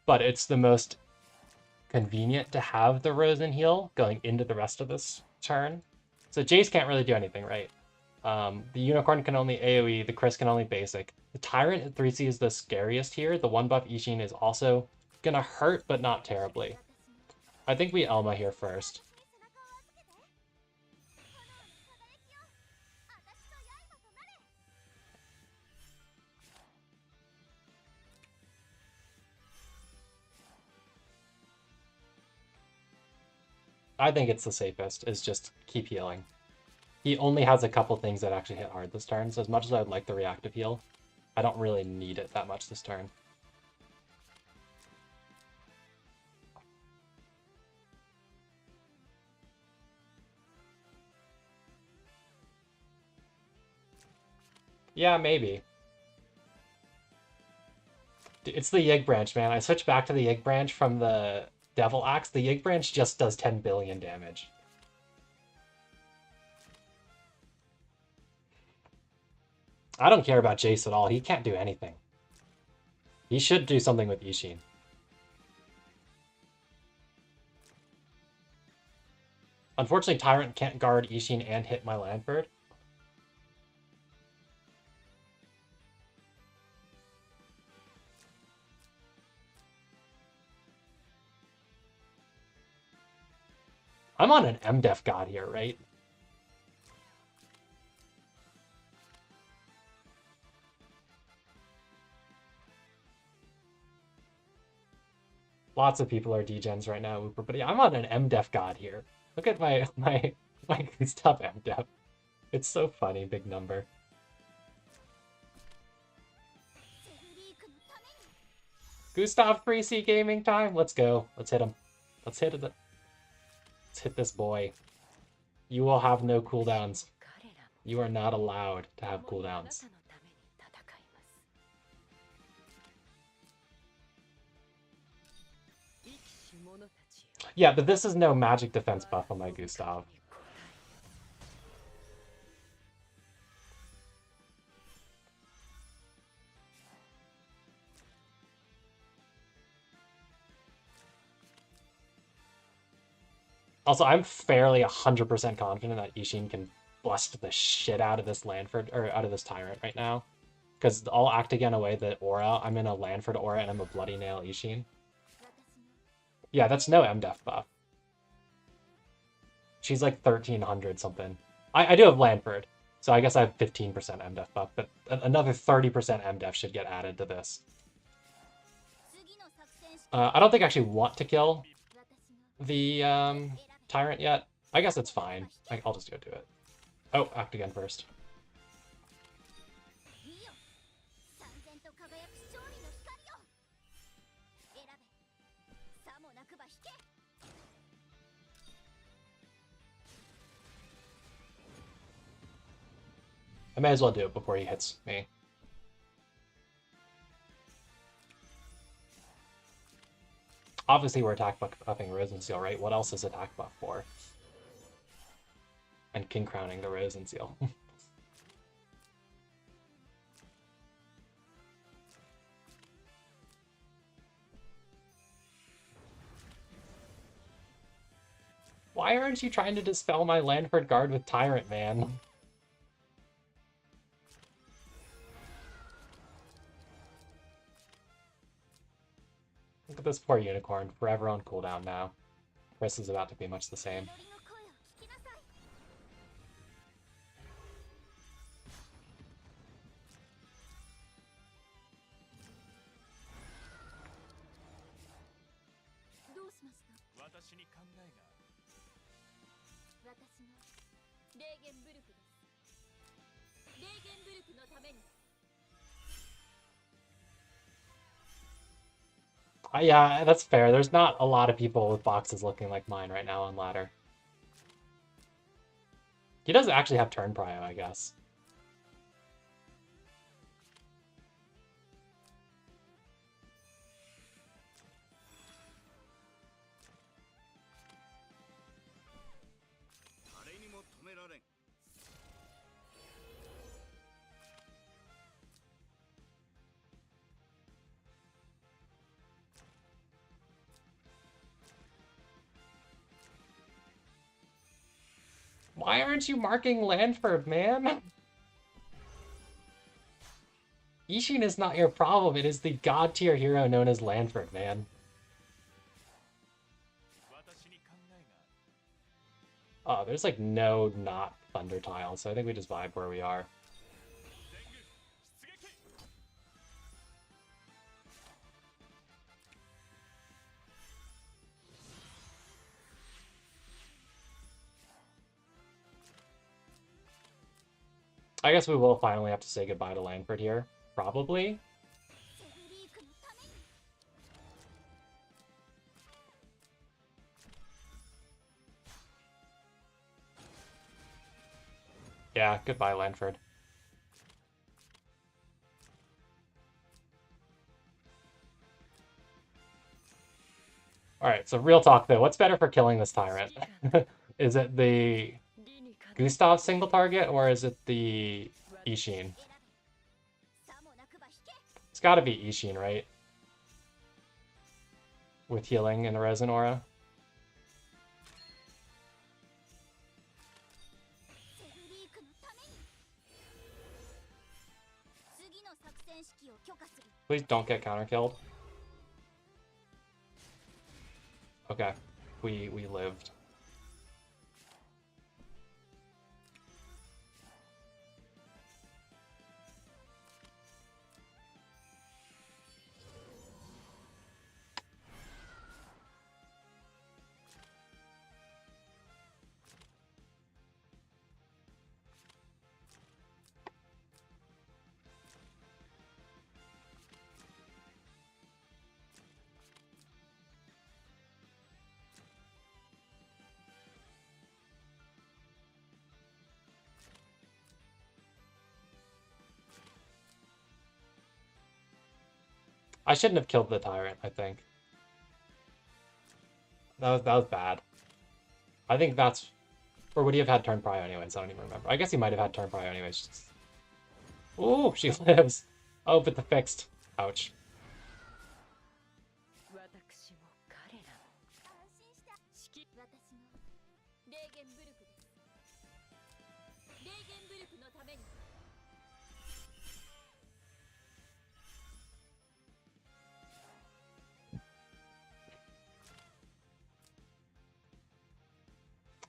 But it's the most convenient to have the Rosen heal going into the rest of this turn. So Jace can't really do anything, right? The Unicorn can only AoE, the Chris can only basic. The Tyrant at 3C is the scariest here. The 1-buff Ishin is also gonna hurt, but not terribly. I think we Elma here first. I think it's the safest, is just keep healing. He only has a couple things that actually hit hard this turn, so as much as I would like the reactive heal, I don't really need it that much this turn. Yeah, maybe. It's the Yig branch, man. I switched back to the Yig branch from the Devil Axe. The Yig branch just does 10 billion damage. I don't care about Jace at all. He can't do anything. He should do something with Ishin. Unfortunately, Tyrant can't guard Ishin and hit my Landford. I'm on an MDef god here, right? Lots of people are degens right now, Uber, but yeah, I'm on an MDef god here. Look at my Gustav MDef. It's so funny, big number. Gustav Freesy gaming time. Let's go. Let's hit him. Let's hit it. Let's hit this boy. You will have no cooldowns. You are not allowed to have cooldowns. Yeah, but this is no magic defense buff on my Gustav. Also, I'm fairly 100% confident that Ishin can blast the shit out of this Landford, or out of this Tyrant right now. Because I'll act again away the aura. I'm in a Landford aura and I'm a Bloody Nail Ishin. Yeah, that's no MDef buff. She's like 1300 something. I do have Landford, so I guess I have 15% MDef buff, but another 30% MDef should get added to this. I don't think I actually want to kill the Tyrant yet. I guess it's fine. I'll just go do it. Oh, act again first. I may as well do it before he hits me. Obviously, we're attack buffing Rosen Seal, right? What else is attack buff for? And King Crowning the Rosen Seal. Why aren't you trying to dispel my Landford Guard with Tyrant, man? Look at this poor unicorn, forever on cooldown now. Chris is about to be much the same. Yeah, that's fair. There's not a lot of people with boxes looking like mine right now on ladder. He does actually have turn prio, I guess. Why aren't you marking Landford, man? Ishin is not your problem. It is the god tier hero known as Landford, man. Oh, there's like no not Thunder tiles, so I think we just vibe where we are. I guess we will finally have to say goodbye to Langford here. Probably. Yeah, goodbye, Langford. Alright, so real talk though. What's better for killing this tyrant? Is it the Gustav single target or is it the Ishin? It's gotta be Ishin, right? With healing and a resin aura. Please don't get counter killed. Okay. We lived. I shouldn't have killed the tyrant, I think. That was bad. I think that's... Or would he have had turn prio anyways? I don't even remember. I guess he might have had turn prio anyways. Ooh, she lives. Oh, but the fixed. Ouch.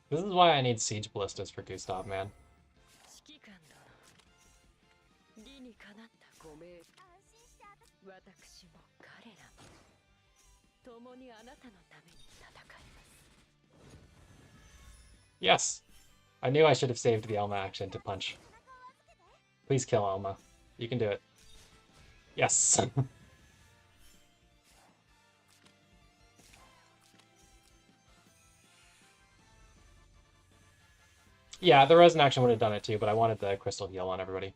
This is why I need siege ballistas for Gustav, man. Yes! I knew I should have saved the Elma action to punch. Please kill Elma. You can do it. Yes! Yeah, the resin action would have done it too, but I wanted the crystal heal on everybody.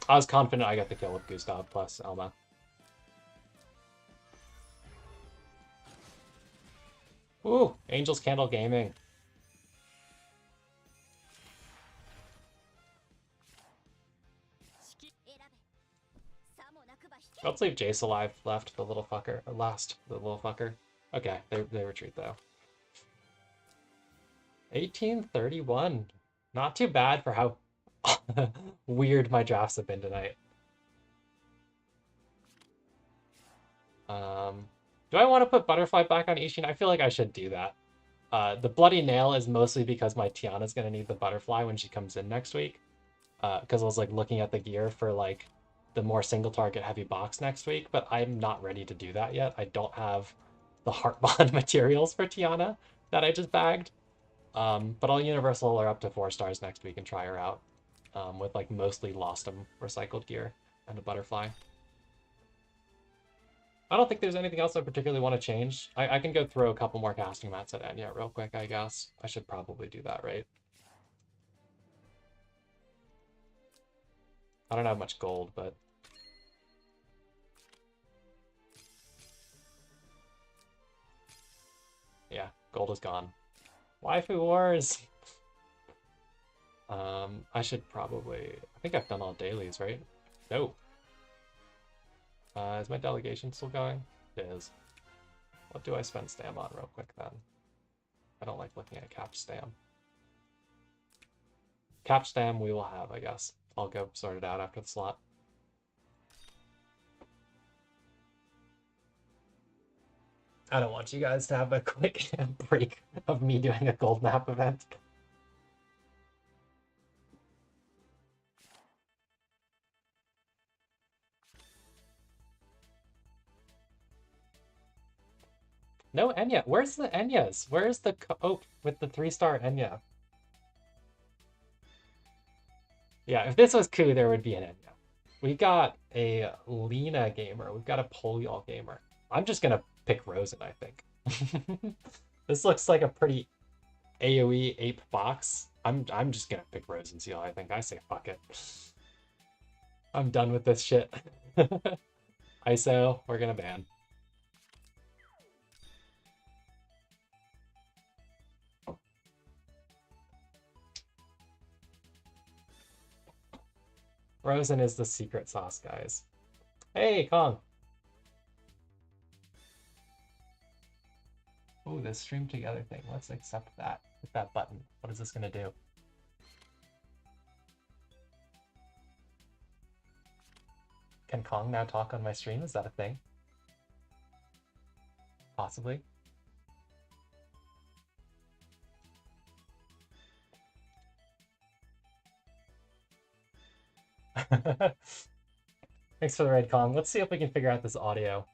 I was confident I got the kill with Gustav plus Elma. Ooh, Angel's Candle Gaming. Let's leave Jace alive left, the little fucker. Or last, the little fucker. Okay, they retreat though. 1831. Not too bad for how weird my drafts have been tonight. Do I want to put Butterfly back on Ishin? I feel like I should do that. The Bloody Nail is mostly because my Tiana's going to need the Butterfly when she comes in next week. Because I was like looking at the gear for like the more single target heavy box next week, but I'm not ready to do that yet. I don't have the Heart Bond materials for Tiana that I just bagged. But I'll Universal her up to 4 stars next week and try her out with like mostly Lostum recycled gear and a Butterfly. I don't think there's anything else I particularly want to change. I can go throw a couple more casting mats at Enya real quick, I guess. I should probably do that, right? I don't have much gold, but... Yeah, gold is gone. Waifu Wars! I should probably... I think I've done all dailies, right? No. Is my delegation still going? It is. What do I spend stam on real quick then? I don't like looking at cap stam. Cap stam we will have, I guess. I'll go sort it out after the slot. I don't want you guys to have a quick break of me doing a gold map event. No Enya. Where's the Enyas? Where's the oak with the 3-star Enya? Yeah, if this was Ku, there would be an Enya. We got a Lena gamer. We've got a Polyol gamer. I'm just gonna pick Rosen, I think. This looks like a pretty AoE ape box. I'm just gonna pick Rosen Seal, I think. I say fuck it. I'm done with this shit. ISO, we're gonna ban. Rosen is the secret sauce, guys. Hey, Kong. Oh, this stream together thing. Let's accept that. Hit that button. What is this gonna do? Can Kong now talk on my stream? Is that a thing? Possibly. Thanks for the raid, Kong. Let's see if we can figure out this audio.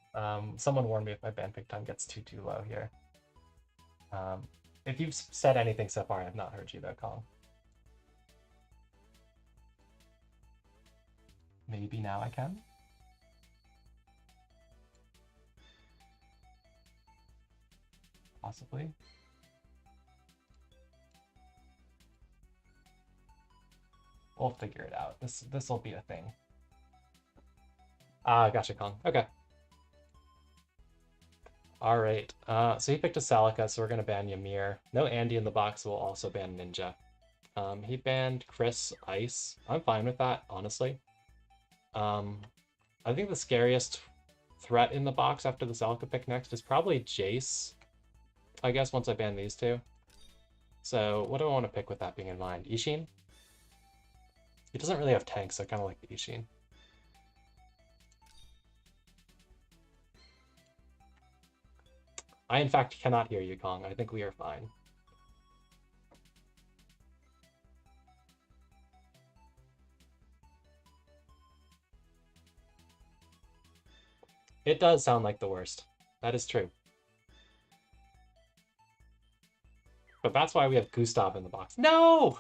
Someone warned me if my band pick time gets too low here. If you've said anything so far, I have not heard you though, Kong. Maybe now I can. Possibly. We'll figure it out. This will be a thing. Ah, gotcha, Kong. Okay. All right. So he picked a Salika, so we're gonna ban Ymir. No Andy in the box. We'll also ban Ninja. He banned Chris Ice. I'm fine with that, honestly. I think the scariest threat in the box after the Salika pick next is probably Jace. I guess once I ban these two. So what do I want to pick with that being in mind? Ishin? He doesn't really have tanks, so I kind of like the Ishin. I, in fact, cannot hear you, Kong. I think we are fine. It does sound like the worst. That is true. But that's why we have Gustav in the box. No!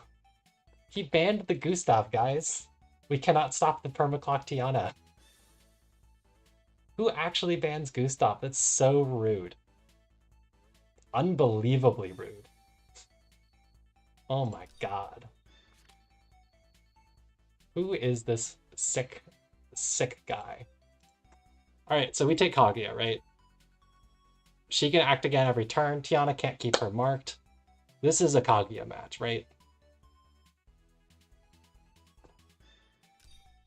He banned the Gustav, guys. We cannot stop the permaclock Tiana. Who actually bans Gustav? That's so rude. Unbelievably rude. Oh my god. Who is this sick guy? Alright, so we take Kaguya, right? She can act again every turn. Tiana can't keep her marked. This is a Kaguya match, right?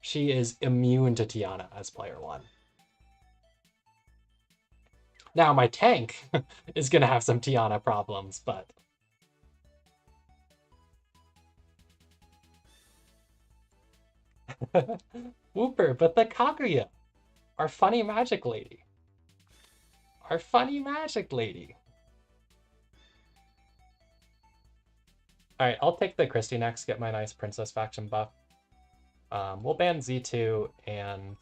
She is immune to Tiana as player 1. Now my tank is gonna have some Tiana problems, but Whooper, but the Kaguya, our funny magic lady. Our funny magic lady. Alright, I'll take the Christie next, get my nice princess faction buff. We'll ban Z2, and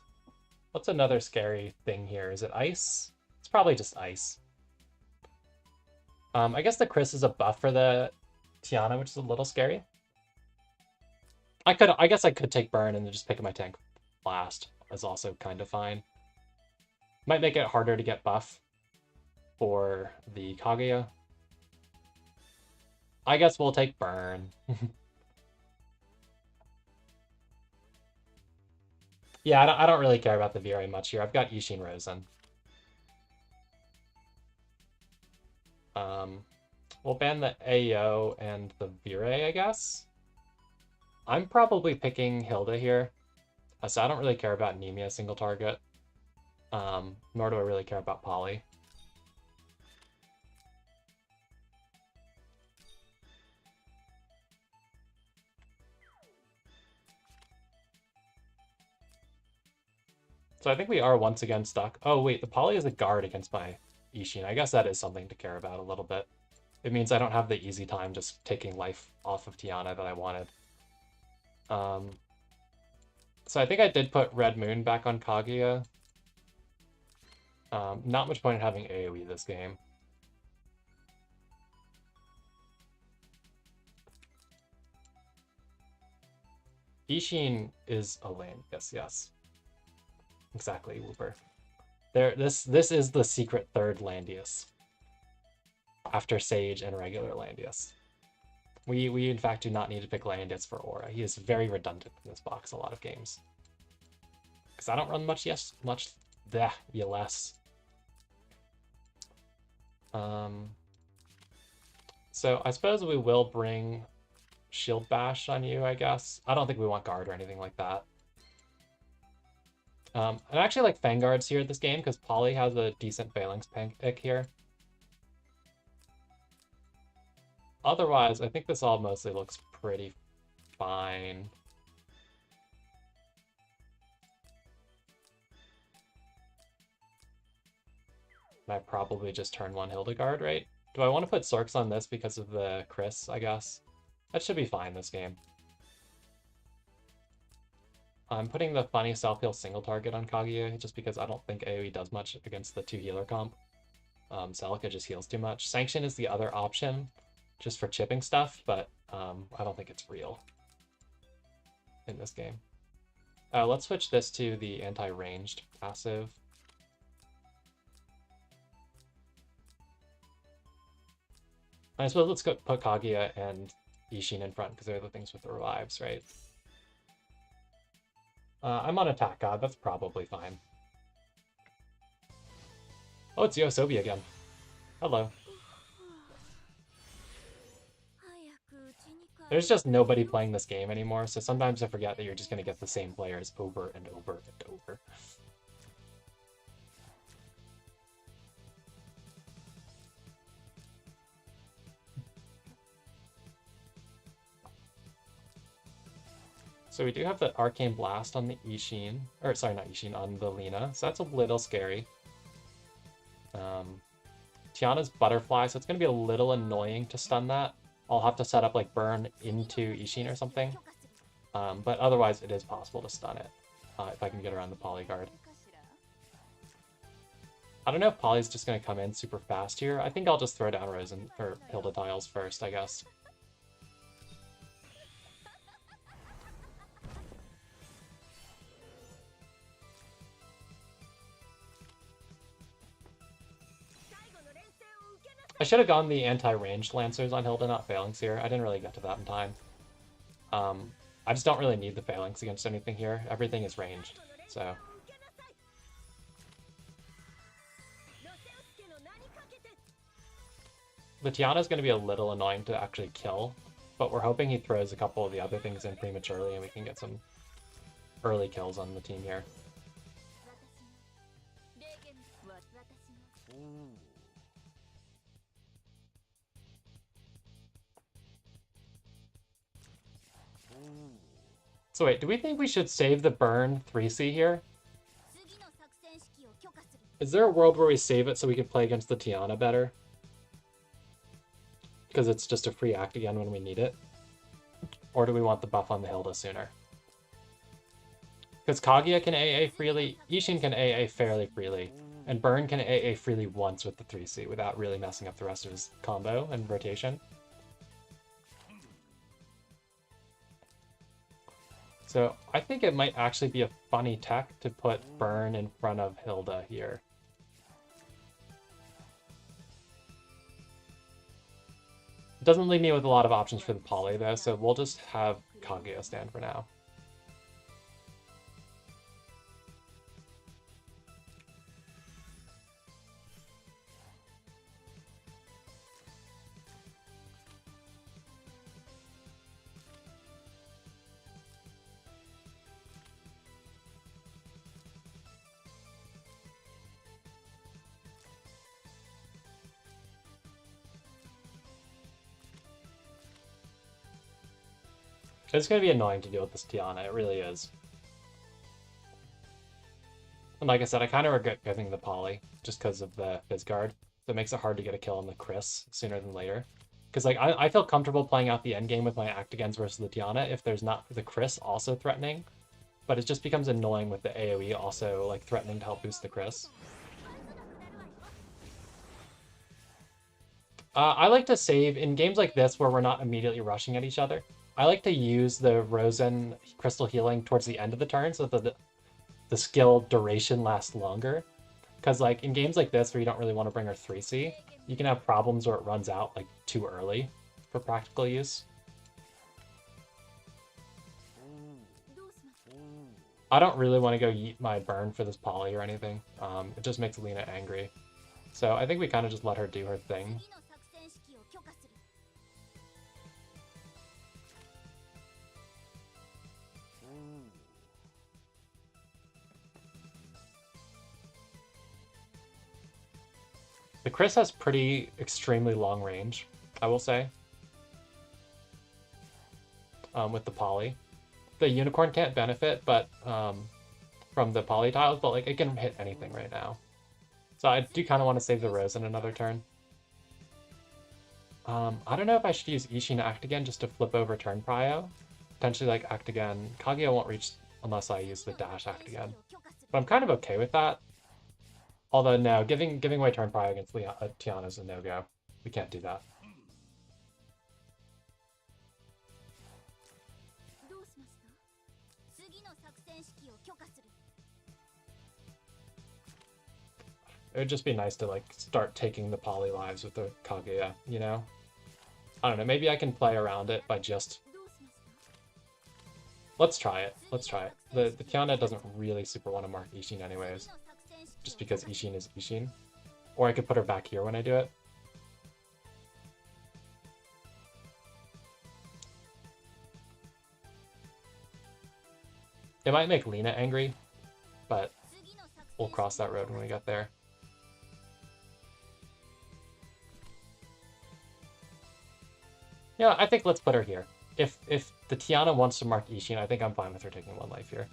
what's another scary thing here? Is it ice? It's probably just ice. I guess the Chris is a buff for the Tiana, which is a little scary. I guess I could take burn and then just pick my tank last. Is also kind of fine. Might make it harder to get buff for the Kaguya. I guess we'll take burn. Yeah, I don't really care about the very much here. I've got Ishin Rosen. We'll ban the AO and the Vire, I guess. I'm probably picking Hilda here. So I don't really care about Nemia single target. Nor do I really care about Polly. So I think we are once again stuck. Oh wait, the Polly is a guard against my Ishin. I guess that is something to care about a little bit. It means I don't have the easy time just taking life off of Tiana that I wanted. So I think I did put Red Moon back on Kaguya. Not much point in having AoE this game. Ishin is a land. Yes. Exactly, Wooper. This is the secret third Landius. After Sage and regular Landius. We in fact do not need to pick Landius for Aura. He is very redundant in this box a lot of games. Because I don't run much ELS. So I suppose we will bring Shield Bash on you, I guess. I don't think we want Guard or anything like that. I actually like Fanguards here this game because Poly has a decent Phalanx pick here. Otherwise, I think this all mostly looks pretty fine. And I probably just turn one Hildegard, right? Do I want to put Sorks on this because of the Chris, I guess? That should be fine this game. I'm putting the funny self-heal single target on Kaguya just because I don't think AoE does much against the 2 healer comp. Celica just heals too much. Sanction is the other option just for chipping stuff, but I don't think it's real in this game. Let's switch this to the anti-ranged passive. I suppose let's go put Kaguya and Ishin in front because they're the things with the revives, right? I'm on Attack God, that's probably fine. Oh, it's Yosobi again. Hello. There's just nobody playing this game anymore, so sometimes I forget that you're just going to get the same players over and over and over. So we do have the Arcane Blast on the Ishin, or sorry, not Ishin, on the Lina, so that's a little scary. Tiana's Butterfly, so it's going to be a little annoying to stun that. I'll have to set up like burn into Ishin or something. But otherwise it is possible to stun it if I can get around the Polyguard. I don't know if Poly's just going to come in super fast here. I think I'll just throw down Rosen or Hilda Tiles first, I guess. I should have gone the anti-ranged Lancers on Hilda, not Phalanx here. I didn't really get to that in time. I just don't really need the Phalanx against anything here. Everything is ranged, so... The Tiana's going to be a little annoying to actually kill, but we're hoping he throws a couple of the other things in prematurely and we can get some early kills on the team here. So wait, do we think we should save the burn 3C here? Is there a world where we save it so we can play against the Tiana better? Because it's just a free act again when we need it? Or do we want the buff on the Hilda sooner? Because Kaguya can AA freely, Ishin can AA fairly freely, and Burn can AA freely once with the 3C without really messing up the rest of his combo and rotation. So I think it might actually be a funny tech to put Burn in front of Hilda here. It doesn't leave me with a lot of options for the Poly though, so we'll just have Kaguya stand for now. It's going to be annoying to deal with this Tiana, it really is. And like I said, I kind of regret giving the Poly, just because of the Fizz Guard. So it makes it hard to get a kill on the Chris sooner than later. Because like I feel comfortable playing out the endgame with my Actagens versus the Tiana if there's not the Chris also threatening. But it just becomes annoying with the AoE also like threatening to help boost the Chris. I like to save in games like this where we're not immediately rushing at each other. I like to use the Rosen Crystal Healing towards the end of the turn so that the skill duration lasts longer. Because like in games like this where you don't really want to bring her 3C, you can have problems where it runs out like too early for practical use. I don't really want to go yeet my burn for this poly or anything. It just makes Lena angry. So I think we kind of just let her do her thing. The Chris has pretty extremely long range, I will say, with the poly. The unicorn can't benefit, but from the poly tiles, but like it can hit anything right now. So I do kind of want to save the Rose in another turn. I don't know if I should use Ishin Act Again just to flip over turn prio. Potentially like Act Again. Kaguya won't reach unless I use the dash Act Again. But I'm kind of okay with that. Although no, giving away turn prio against Tiana is a no-go. We can't do that. It would just be nice to like start taking the poly lives with the Kaguya, you know? I don't know, maybe I can play around it by just... Let's try it. Let's try it. The Tiana doesn't really super want to mark Ishin anyways. Just because Ishin is Ishin. Or I could put her back here when I do it. It might make Lena angry, but we'll cross that road when we get there. Yeah, I think let's put her here. If the Tiana wants to mark Ishin, I think I'm fine with her taking 1 life here,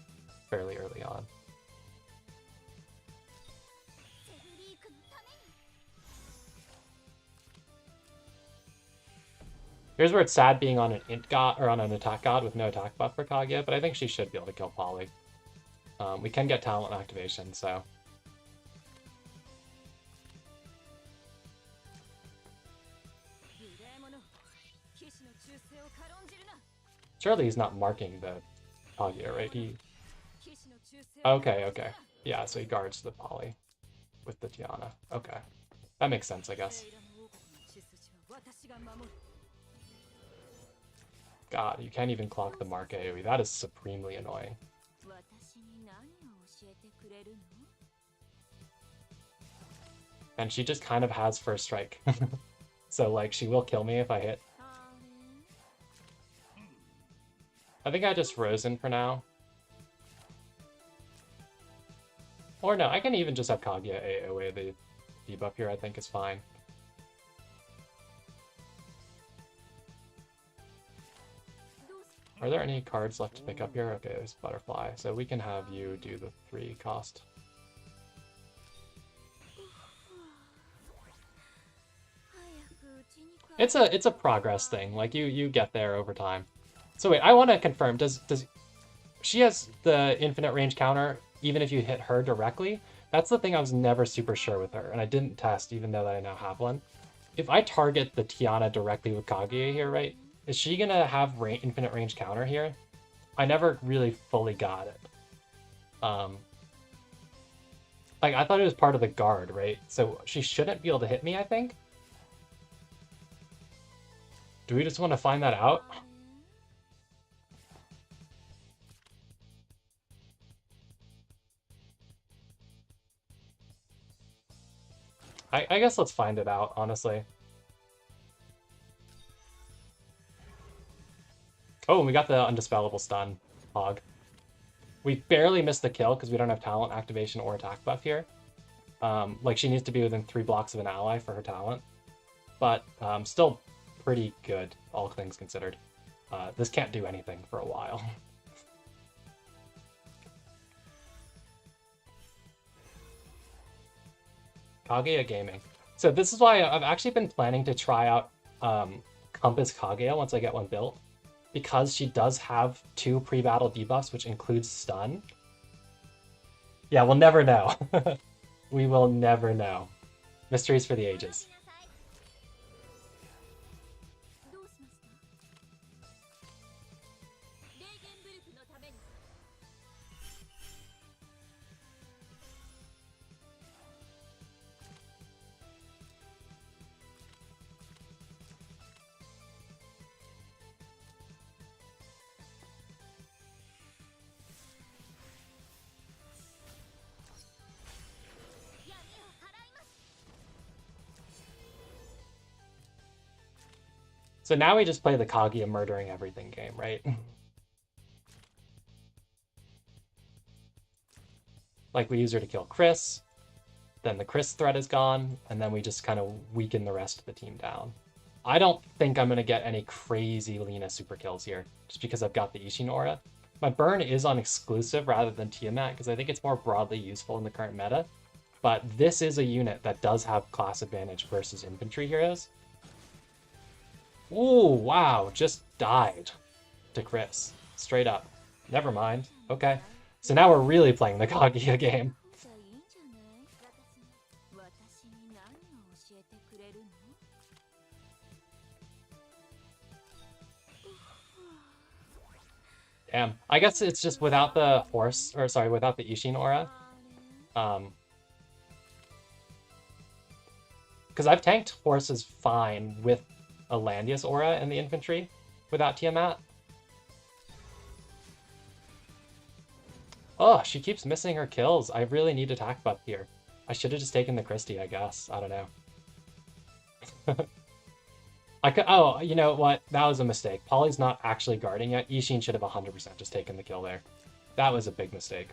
fairly early on. Here's where it's sad being on an int god or on an attack god with no attack buff for Kaguya, but I think she should be able to kill Poly. We can get talent activation, so. Surely he's not marking the Kaguya, right? Okay, okay. Yeah, so he guards the Poly with the Tiana. Okay. That makes sense, I guess. God, you can't even clock the mark AoE. That is supremely annoying. And she just kind of has first strike. So, like, she will kill me if I hit. I think I just Rosen for now. Or no, I can even just have Kaguya AoE the debuff here, I think is fine. Are there any cards left to pick up here? Okay, there's Butterfly. So we can have you do the 3 cost. It's a progress thing. Like you get there over time. So wait, I want to confirm. Does she has the infinite range counter even if you hit her directly? That's the thing I was never super sure with her, and I didn't test even though that I now have one. If I target the Tiana directly with Kaguya here, right? Is she gonna have infinite range counter here? I never really fully got it. Like I thought it was part of the guard, right? So she shouldn't be able to hit me, I think. Do we just want to find that out? I guess let's find it out, honestly. Oh, and we got the Undispellable Stun, Hog. We barely missed the kill because we don't have talent activation or attack buff here. Like, she needs to be within 3 blocks of an ally for her talent. But still pretty good, all things considered. This can't do anything for a while. Kaguya Gaming. So this is why I've actually been planning to try out Compass Kaguya once I get one built. Because she does have 2 pre-battle debuffs, which includes stun. Yeah, we'll never know. We will never know. Mysteries for the ages. So now we just play the Kaguya murdering everything game, right? Like we use her to kill Chris, then the Chris threat is gone, and then we just kind of weaken the rest of the team down. I don't think I'm going to get any crazy Lina super kills here, just because I've got the Ishin aura. My burn is on exclusive rather than Tiamat, because I think it's more broadly useful in the current meta. But this is a unit that does have class advantage versus infantry heroes. Ooh, wow, just died to Chris. Straight up. Never mind. Okay. So now we're really playing the Kaguya game. Damn. I guess it's just without the horse, or sorry, without the Ishin aura. Because I've tanked horses fine with a Landius aura in the infantry without Tiamat. Oh, she keeps missing her kills. I really need attack buff here. I should have just taken the Christie, I guess. I don't know. I could. Oh, you know what? That was a mistake. Polly's not actually guarding yet. Ishin should have 100% just taken the kill there. That was a big mistake.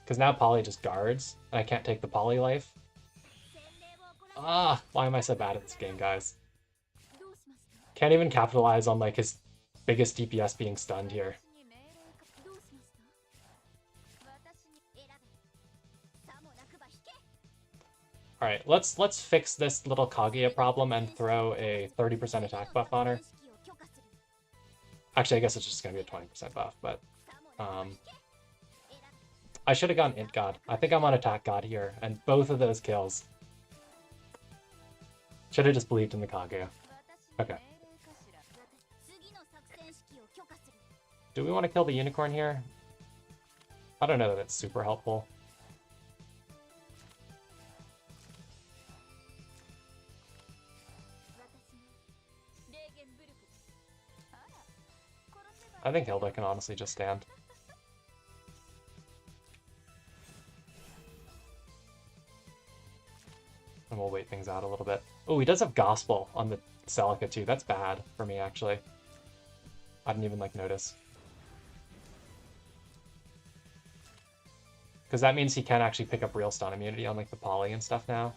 Because now Polly just guards, and I can't take the Polly life. Ah, why am I so bad at this game, guys? Can't even capitalize on like his biggest DPS being stunned here. All right, let's fix this little Kaguya problem and throw a 30% attack buff on her. Actually, I guess it's just gonna be a 20% buff, but I should have gone Int God. I think I'm on Attack God here, and both of those kills. Should have just believed in the Kaguya. Okay. Do we want to kill the Unicorn here? I don't know that it's super helpful. I think Hilda can honestly just stand. And we'll wait things out a little bit. Oh, he does have Gospel on the Celica too. That's bad for me, actually. I didn't even, like, notice. Because that means he can actually pick up real stun immunity on, like, the Poly and stuff now.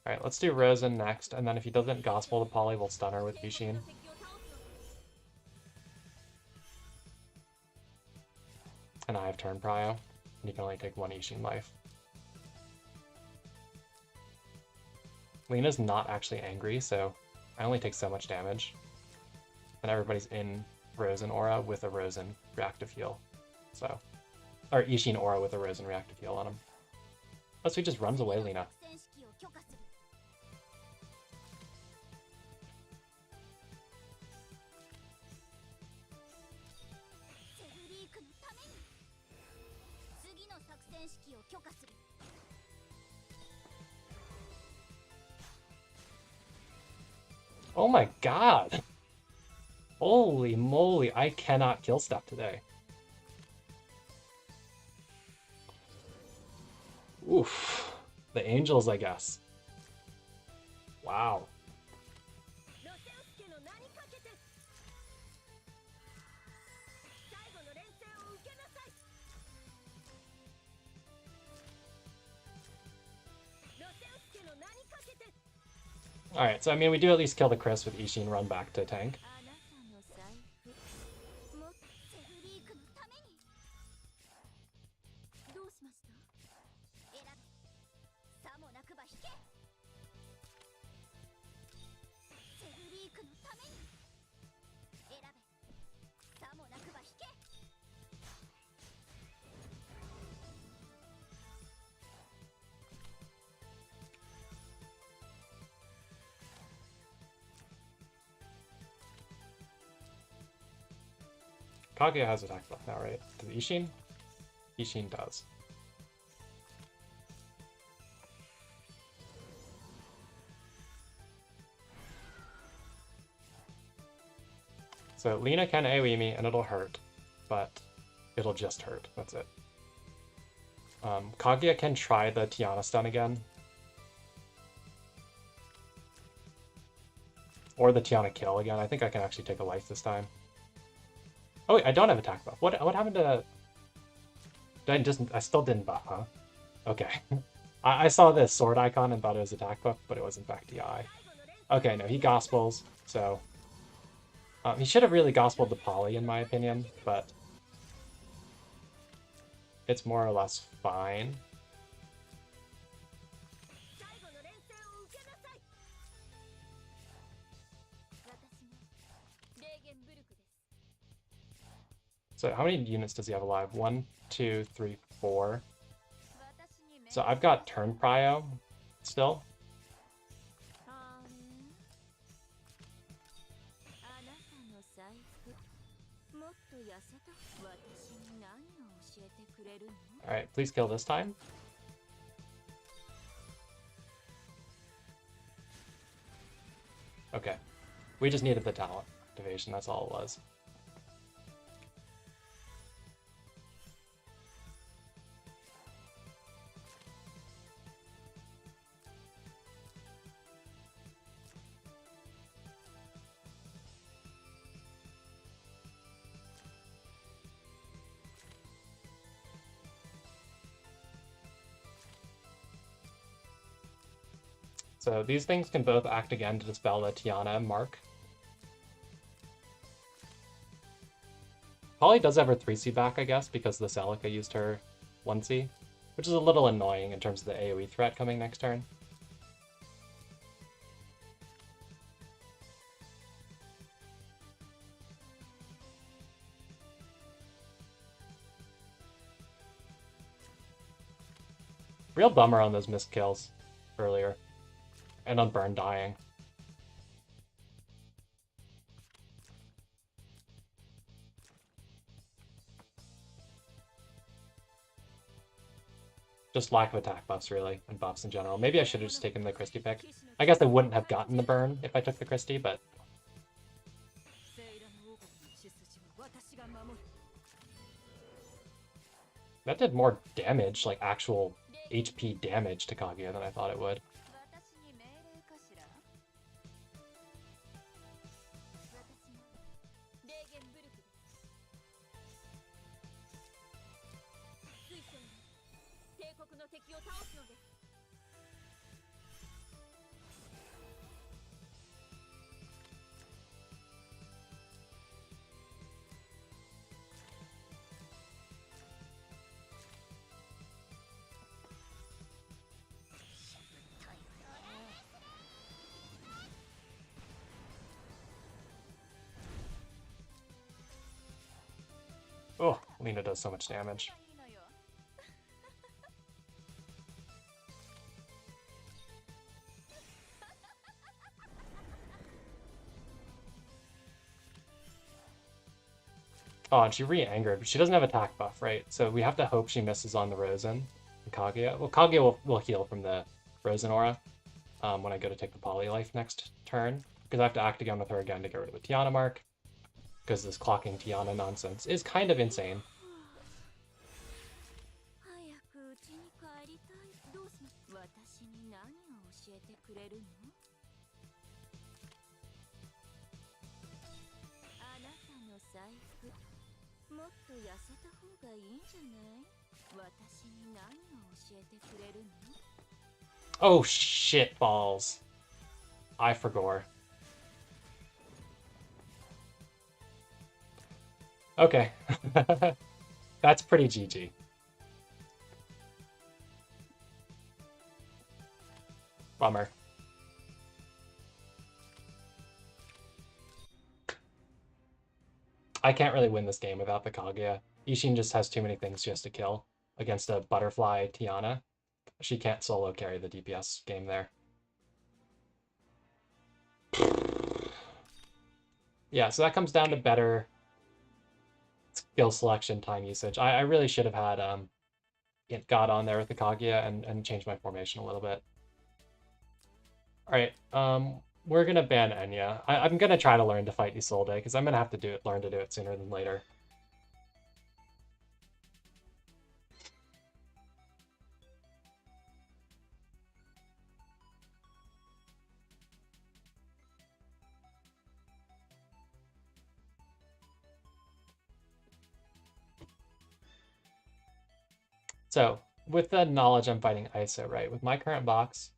Alright, let's do Rosen next, and then if he doesn't Gospel the Poly, we'll stun her with Ishin. And I have turn prio, and you can only take one Ishin life. Lena's not actually angry, so I only take so much damage. And everybody's in Rosen aura with a Rosen reactive heal. So, or Ishin aura with a Rosen reactive heal on him. Unless he just runs away, Lena. Oh my god! Holy moly, I cannot kill stuff today. Oof. The angels, I guess. Wow. Alright, so I mean, we do at least kill the Chris with Ishin run back to tank. Kaguya has attack buff now, right? Does Ishin? Ishin does. So Lena can AoE me and it'll hurt, but it'll just hurt. That's it. Kaguya can try the Tiana stun again. Or the Tiana kill again. I think I can actually take a life this time. Oh wait, I don't have attack buff. What happened to... I still didn't buff, huh? Okay. I saw this sword icon and thought it was attack buff, but it was in fact DI. Okay, no, he gospels, so... he should have really gospeled the poly, in my opinion, but... it's more or less fine. So how many units does he have alive? 1, 2, 3, 4. So I've got turn prio still. Alright, please kill this time. Okay. We just needed the talent activation, that's all it was. So these things can both act again to dispel the Tiana mark. Polly does have her 3C back, I guess, because the Celica used her 1C, which is a little annoying in terms of the AoE threat coming next turn. Real bummer on those missed kills earlier. And on Burn dying. Just lack of attack buffs, really, and buffs in general. Maybe I should have just taken the Christie pick. I guess I wouldn't have gotten the burn if I took the Christie, but... that did more damage, like actual HP damage to Kaguya than I thought it would. Oh, Lena does so much damage. Oh, and she re-angered, but she doesn't have attack buff, right? So we have to hope she misses on the Rosen and Kaguya. Well, Kaguya will heal from the Rosen aura when I go to take the Poly Life next turn, because I have to act again with her again to get rid of the Tiana mark, because this clocking Tiana nonsense is kind of insane. Oh shit balls. I forgot. Okay. That's pretty GG. Bummer. I can't really win this game without the Kaguya. Ishin just has too many things she has to kill against a butterfly Tiana. She can't solo carry the DPS game there. Yeah, so that comes down to better skill selection, time usage. I really should have had God on there with the Kaguya and changed my formation a little bit. All right, We're gonna ban Enya. I'm gonna try to learn to fight Isolde, because I'm gonna have to learn to do it sooner than later. So, with the knowledge I'm fighting ISO, right? With my current box,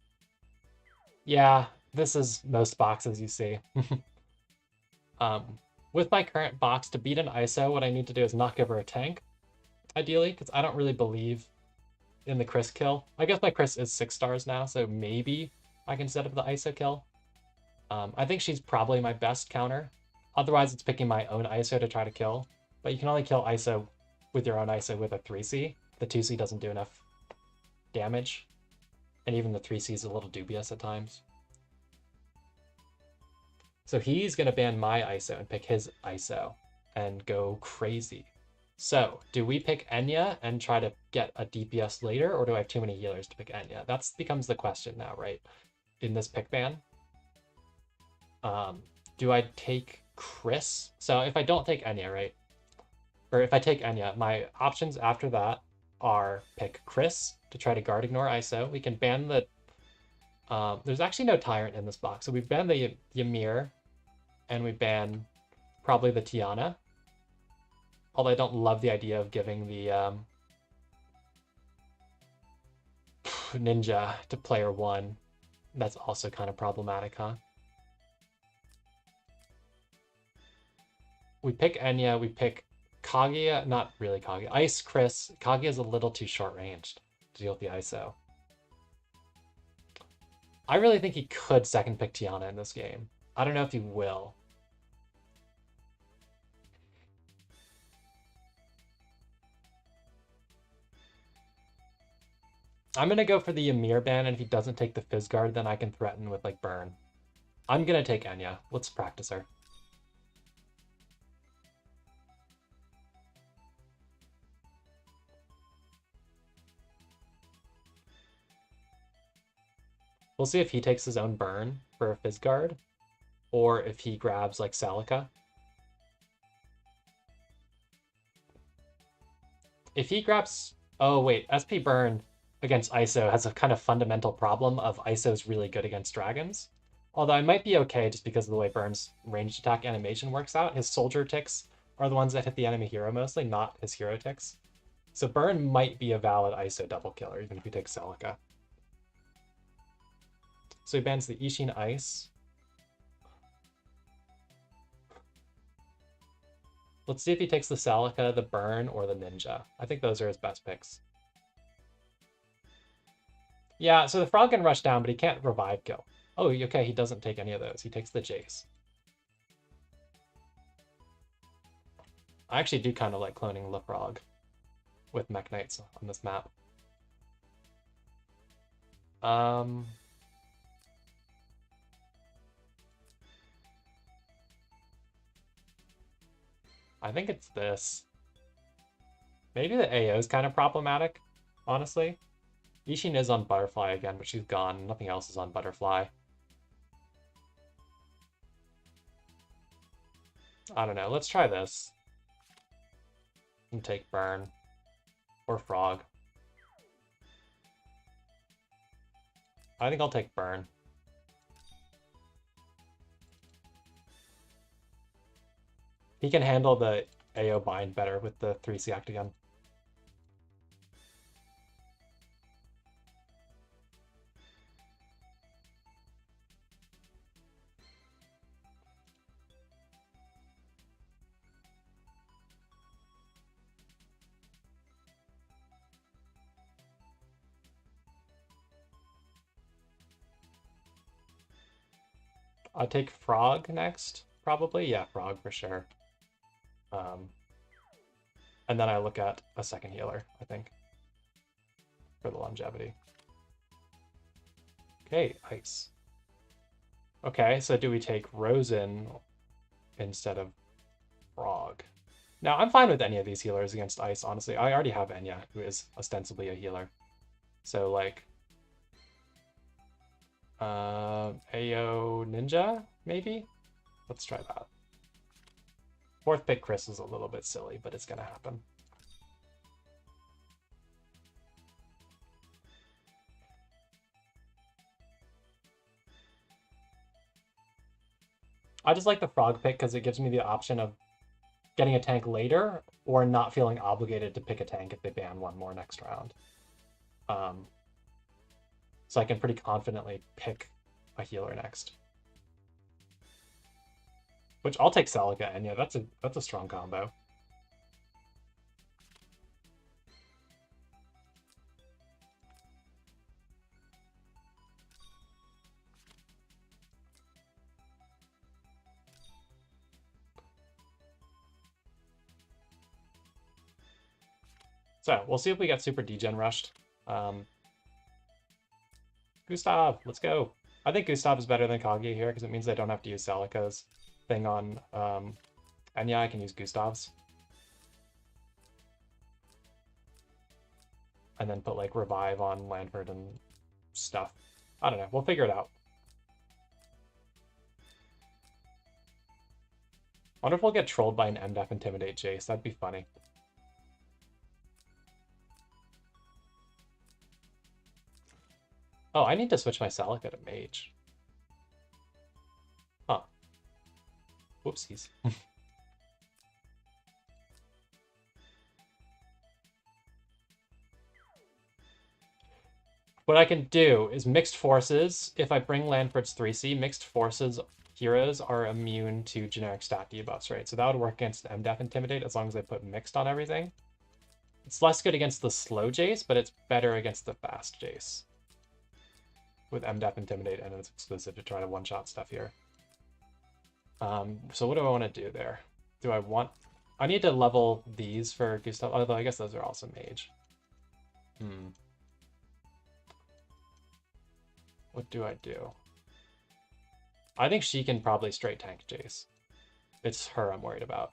yeah, this is most boxes you see. With my current box, to beat an ISO, what I need to do is knock over a tank, ideally, because I don't really believe in the Chris kill. I guess my Chris is 6 stars now, so maybe I can set up the ISO kill. I think she's probably my best counter. Otherwise, it's picking my own ISO to try to kill. But you can only kill ISO with your own ISO with a 3C. The 2C doesn't do enough damage. And even the 3C is a little dubious at times. So he's going to ban my ISO and pick his ISO and go crazy. So, do we pick Enya and try to get a DPS later, or do I have too many healers to pick Enya? That becomes the question now, right? In this pick ban. Do I take Chris? So if I don't take Enya, right? Or if I take Enya, my options after that are pick Chris to try to guard ignore ISO. We can ban the... there's actually no Tyrant in this box. So we ban the Ymir, and we ban probably the Tiana. Although I don't love the idea of giving the Ninja to player 1. That's also kind of problematic, huh? We pick Enya, we pick Kaguya, not really Kaguya, Ice Chris. Kaguya is a little too short-ranged to deal with the ISO. I really think he could second pick Tiana in this game. I don't know if he will. I'm going to go for the Ymir ban, and if he doesn't take the Fizz Guard, then I can threaten with, like, Burn. I'm going to take Enya. Let's practice her. We'll see if he takes his own Burn for a Fizz Guard, or if he grabs, like, Celica. If he grabs... Oh, wait. SP Burn against ISO has a kind of fundamental problem of ISO's really good against dragons. Although I might be okay just because of the way Burn's ranged attack animation works out. His soldier ticks are the ones that hit the enemy hero mostly, not his hero ticks. So Burn might be a valid ISO double killer, even if he takes Celica. So he bans the Ishin Ice. Let's see if he takes the Celica, the Burn, or the Ninja. I think those are his best picks. Yeah, so the Frog can rush down, but he can't revive kill. Oh, okay, he doesn't take any of those. He takes the Jace. I actually do kind of like cloning the Frog with Mech Knights on this map. I think it's this. Maybe the AO is kind of problematic, honestly. Ishin is on Butterfly again, but she's gone. Nothing else is on Butterfly. I don't know. Let's try this. And take Burn. Or Frog. I think I'll take Burn. He can handle the AO bind better with the 3C Octagon. I'll take Frog next, probably. Yeah, Frog for sure. And then I look at a second healer, I think, for the longevity. Okay, Ice. Okay, so do we take Rosen instead of Frog? Now, I'm fine with any of these healers against Ice, honestly. I already have Enya, who is ostensibly a healer. So, like, AO Ninja, maybe? Let's try that. Fourth pick Chris is a little bit silly, but it's gonna happen. I just like the frog pick because it gives me the option of getting a tank later or not feeling obligated to pick a tank if they ban one more next round. So I can pretty confidently pick a healer next. Which I'll take Celica, and yeah, that's a strong combo. So we'll see if we get super degen rushed. Gustav, let's go. I think Gustav is better than Kage here because it means I don't have to use Celica's thing on Enya. I can use Gustav's. And then put like revive on Lanford and stuff. I don't know. We'll figure it out. I wonder if we'll get trolled by an MDef Intimidate Jace. That'd be funny. Oh, I need to switch my Celica to Mage. Huh. Whoopsies. What I can do is Mixed Forces. If I bring Lanford's 3C, Mixed Forces heroes are immune to generic stat debuffs, right? So that would work against MDef Intimidate as long as I put Mixed on everything. It's less good against the slow Jace, but it's better against the fast Jace. With MDef Intimidate, and it's exclusive to try to one-shot stuff here. So what do I want to do there? Do I want... I need to level these for Gustav, although I guess those are also Mage. What do I do? I think she can probably straight tank Jace. It's her I'm worried about.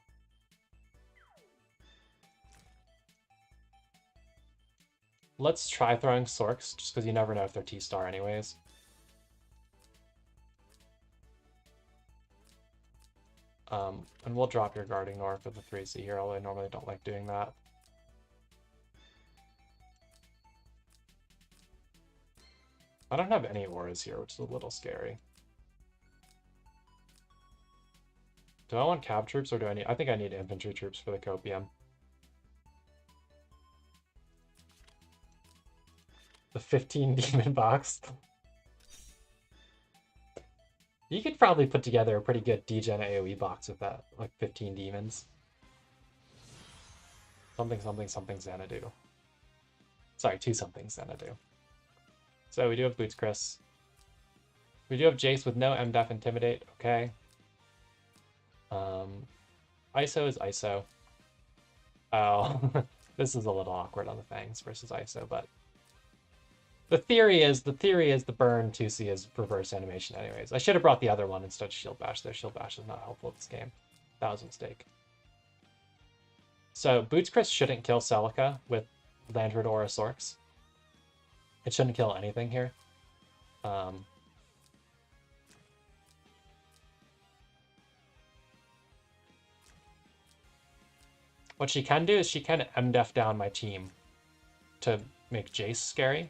Let's try throwing Sorks, just because you never know if they're T-star anyways. And we'll drop your Guarding Nor for the 3C here, although I normally don't like doing that. I don't have any auras here, which is a little scary. Do I want cab troops or do I need... I think I need infantry troops for the Copium. The 15 demon box. You could probably put together a pretty good degen AoE box with that, like 15 demons. Something, something, something Xanadu. Sorry, 2 something Xanadu. So we do have Boots Chris. We do have Jace with no MDef Intimidate, okay. ISO is ISO. Oh, this is a little awkward on the Fangs versus ISO, but the theory is the burn 2C is reverse animation anyways. I should have brought the other one instead of Shield Bash there. Shield Bash is not helpful in this game. That was a mistake. So Boots Chris shouldn't kill Celica with Landred or a Sorks. It shouldn't kill anything here. What she can do is she can MDef down my team to make Jace scary.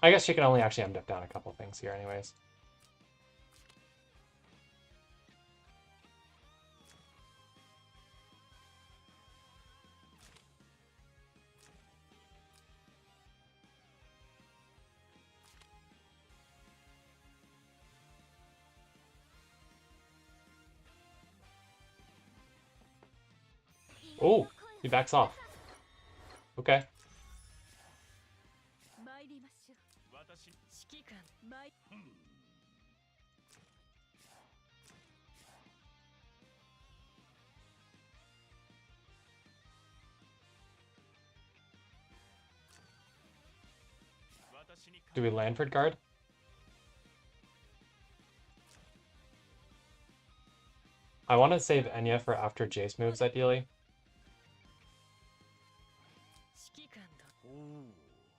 I guess she can only actually MDef down a couple things here anyways. Oh, he backs off. Okay. Do we Landford guard? I want to save Enya for after Jace moves, ideally.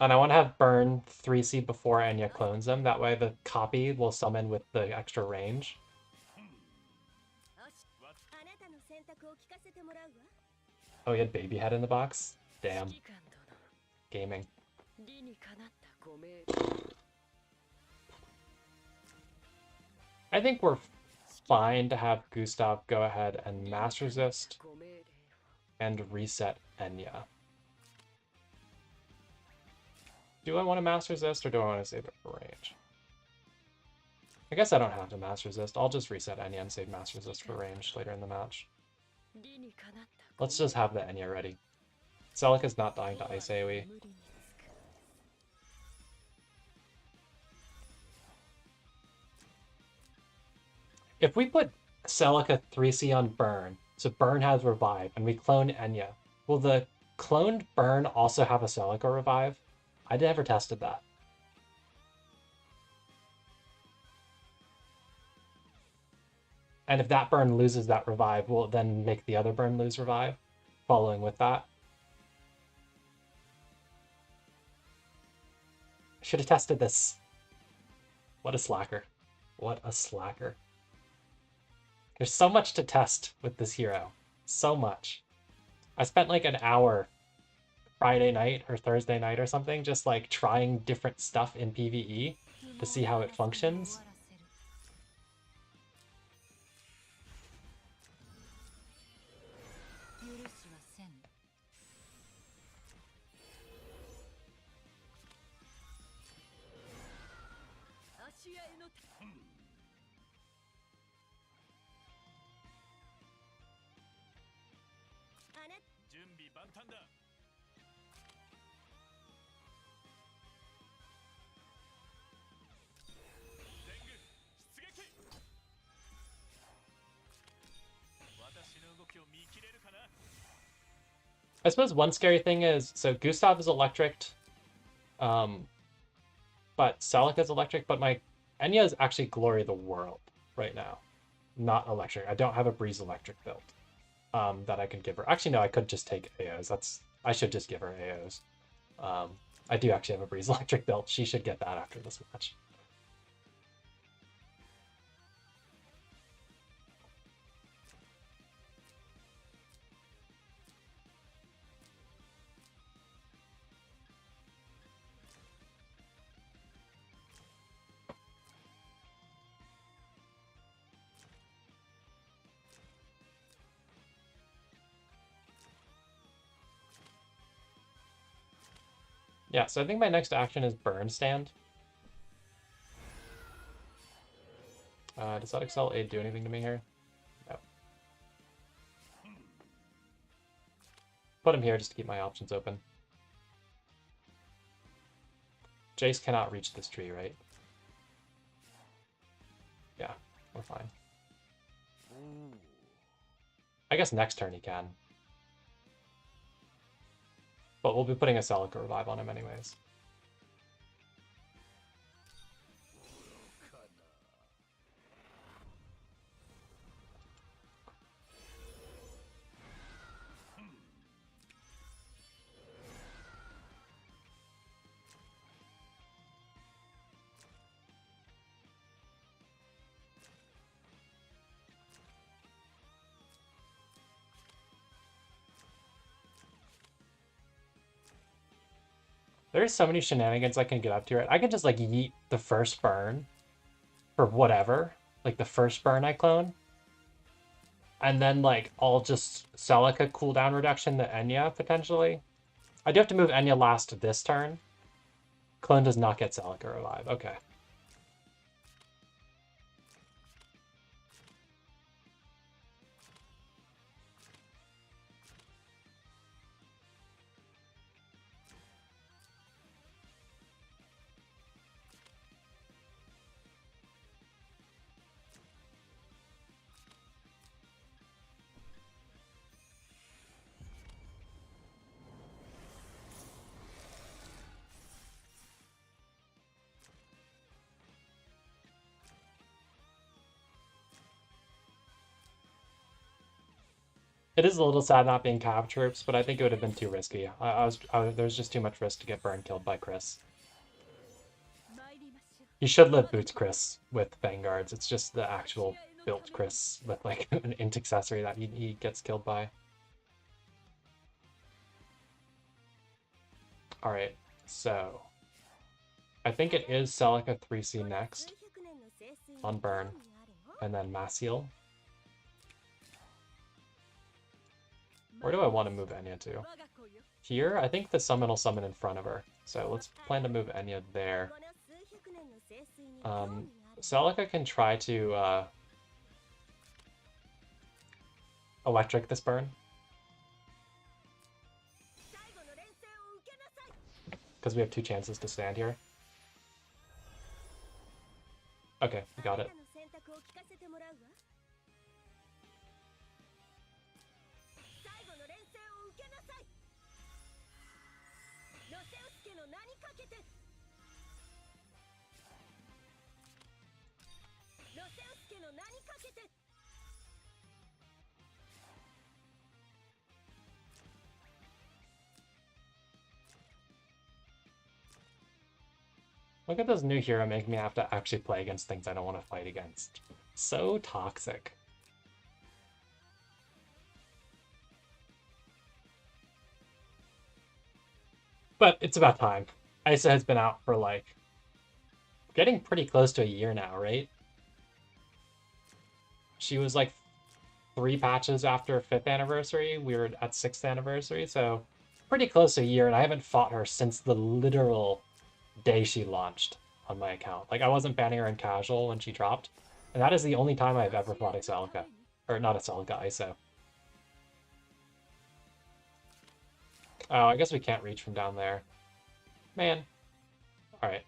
And I want to have Burn 3C before Enya clones him. That way the copy will summon with the extra range. Oh, he had Baby Head in the box? Damn. Gaming. I think we're fine to have Gustav go ahead and Mass Resist and reset Enya. Do I want to Mass Resist or do I want to save it for range? I guess I don't have to Mass Resist. I'll just reset Enya and save Mass Resist for range later in the match. Let's just have the Enya ready. Celica's not dying to Ice AoE. If we put Celica 3C on Burn, so Burn has Revive, and we clone Enya, will the cloned Burn also have a Celica Revive? I never tested that. And if that Burn loses that Revive, will it then make the other Burn lose Revive? Following with that? Should have tested this. What a slacker. What a slacker. There's so much to test with this hero. So much. I spent like an hour Friday night or Thursday night or something just like trying different stuff in PvE to see how it functions. I suppose one scary thing is, so Gustav is electric, but Celica is electric, but my Enya is actually Glory of the World right now, not electric. I don't have a Breeze electric build that I can give her. Actually, no, I could just take AOs. I should just give her AOs. I do actually have a Breeze electric build. She should get that after this match. Yeah, so I think my next action is Burn Stand. Does that Excel Aid do anything to me here? No. Put him here just to keep my options open. Jace cannot reach this tree, right? Yeah, we're fine. I guess next turn he can. But we'll be putting a Celica Revive on him anyways. There's so many shenanigans I can get up to. Right? I can just like yeet the first burn for whatever, like the first burn I clone. And then like I'll just Celica cooldown reduction to Enya potentially. I do have to move Enya last this turn. Clone does not get Celica Revive. Okay. It is a little sad not being cav troops, but I think it would have been too risky. There was just too much risk to get burn killed by Chris. He should live boots Chris with Vanguards. It's just the actual built Chris with like an int accessory that he gets killed by. Alright, so I think it is Celica 3C next on burn, and then mass heal. Where do I want to move Enya to? Here? I think the summon will summon in front of her. So let's plan to move Enya there. Celica can try to electric this burn. Because we have 2 chances to stand here. Okay, we got it. Look at this new hero making me have to actually play against things I don't want to fight against. So toxic. But it's about time. Isa has been out for like getting pretty close to a year now, right? She was like 3 patches after 5th anniversary. We were at 6th anniversary, so pretty close to a year, and I haven't fought her since the literal day she launched on my account. Like, I wasn't banning her in casual when she dropped, and that is the only time I've ever fought a Celica. Or not a Celica, ISO. Oh, I guess we can't reach from down there. Man. Alright.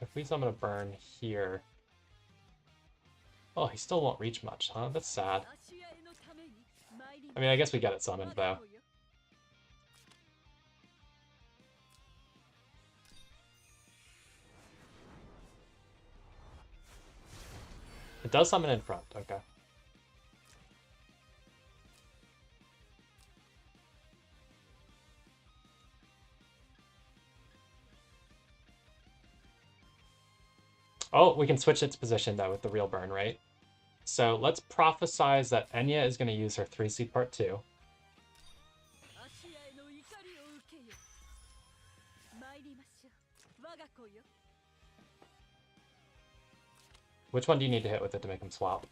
If we summon a burn here... Oh, he still won't reach much, huh? That's sad. I mean, I guess we get it summoned, though. It does summon in front, okay. Oh, we can switch its position, though, with the real burn, right? So let's prophesize that Enya is going to use her 3C part 2. Which one do you need to hit with it to make him swap?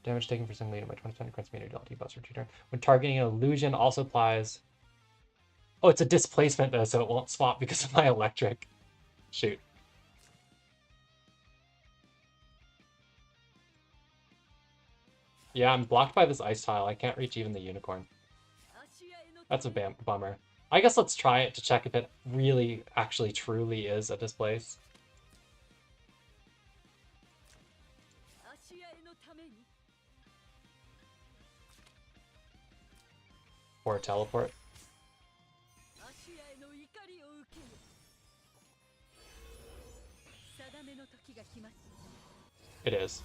Damage taken for single unit by 20% increases meter delta buffs for 2 turns. When targeting an illusion, also applies... Oh, it's a displacement, though, so it won't swap because of my electric. Shoot. Yeah, I'm blocked by this ice tile. I can't reach even the unicorn. That's a bummer. I guess let's try it to check if it really, actually, truly is a displace. Or a teleport. It is.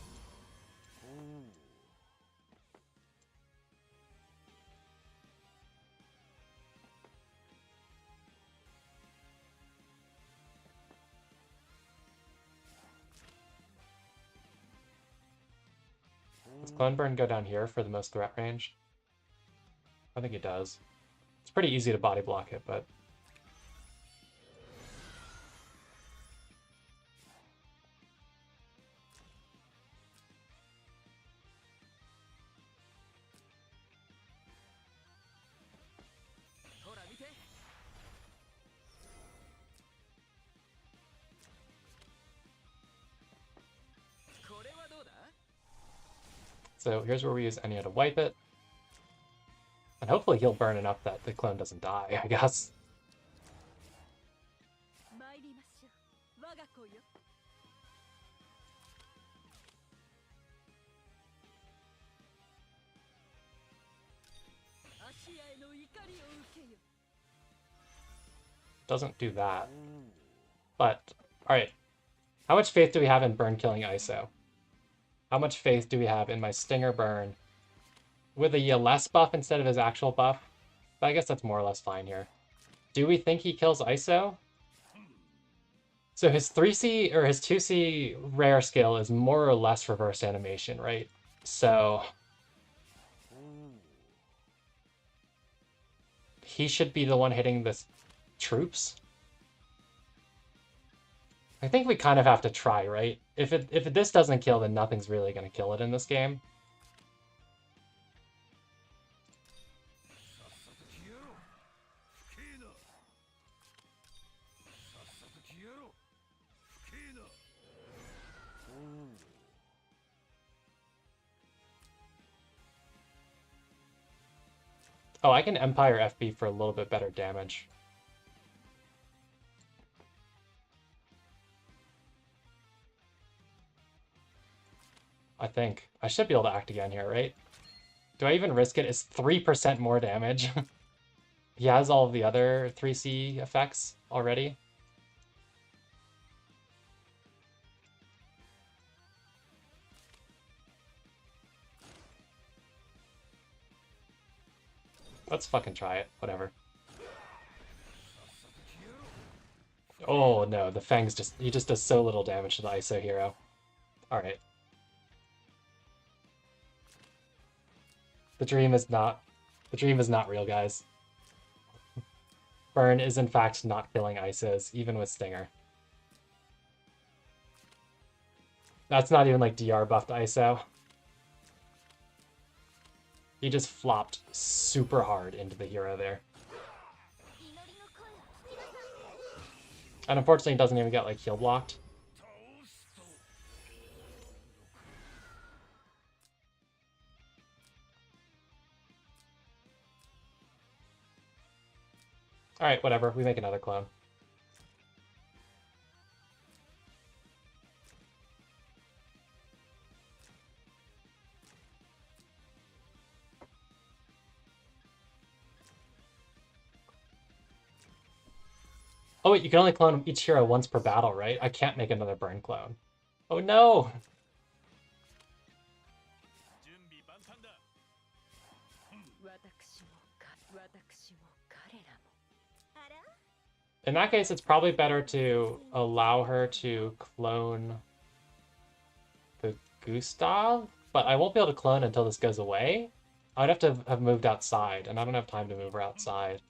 Does Cloneburn go down here for the most threat range? I think it does. It's pretty easy to body block it, but... So here's where we use Enya to wipe it. And hopefully he'll burn enough that the clone doesn't die, I guess. Doesn't do that. But, alright. How much faith do we have in burn killing ISO? How much faith do we have in my Stinger Burn? With a less buff instead of his actual buff? But I guess that's more or less fine here. Do we think he kills ISO? So his 3C or his 2C rare skill is more or less reverse animation, right? So he should be the one hitting the troops. I think we kind of have to try, right? If this doesn't kill, then nothing's really going to kill it in this game. Oh, I can Empire FB for a little bit better damage. I think. I should be able to act again here, right? Do I even risk it? It's 3% more damage. He has all of the other 3C effects already. Let's fucking try it. Whatever. Oh no, the Fang's he just does so little damage to the ISO hero. Alright. The dream is not real, guys. Burn is in fact not killing ISOs, even with Stinger. That's not even like DR buffed ISO. He just flopped super hard into the hero there. And unfortunately, he doesn't even get like heal blocked. Alright, whatever. We make another clone. Oh wait, you can only clone each hero once per battle, right? I can't make another burn clone. Oh no! In that case, it's probably better to allow her to clone the Gustav, but I won't be able to clone until this goes away. I'd have to have moved outside, and I don't have time to move her outside,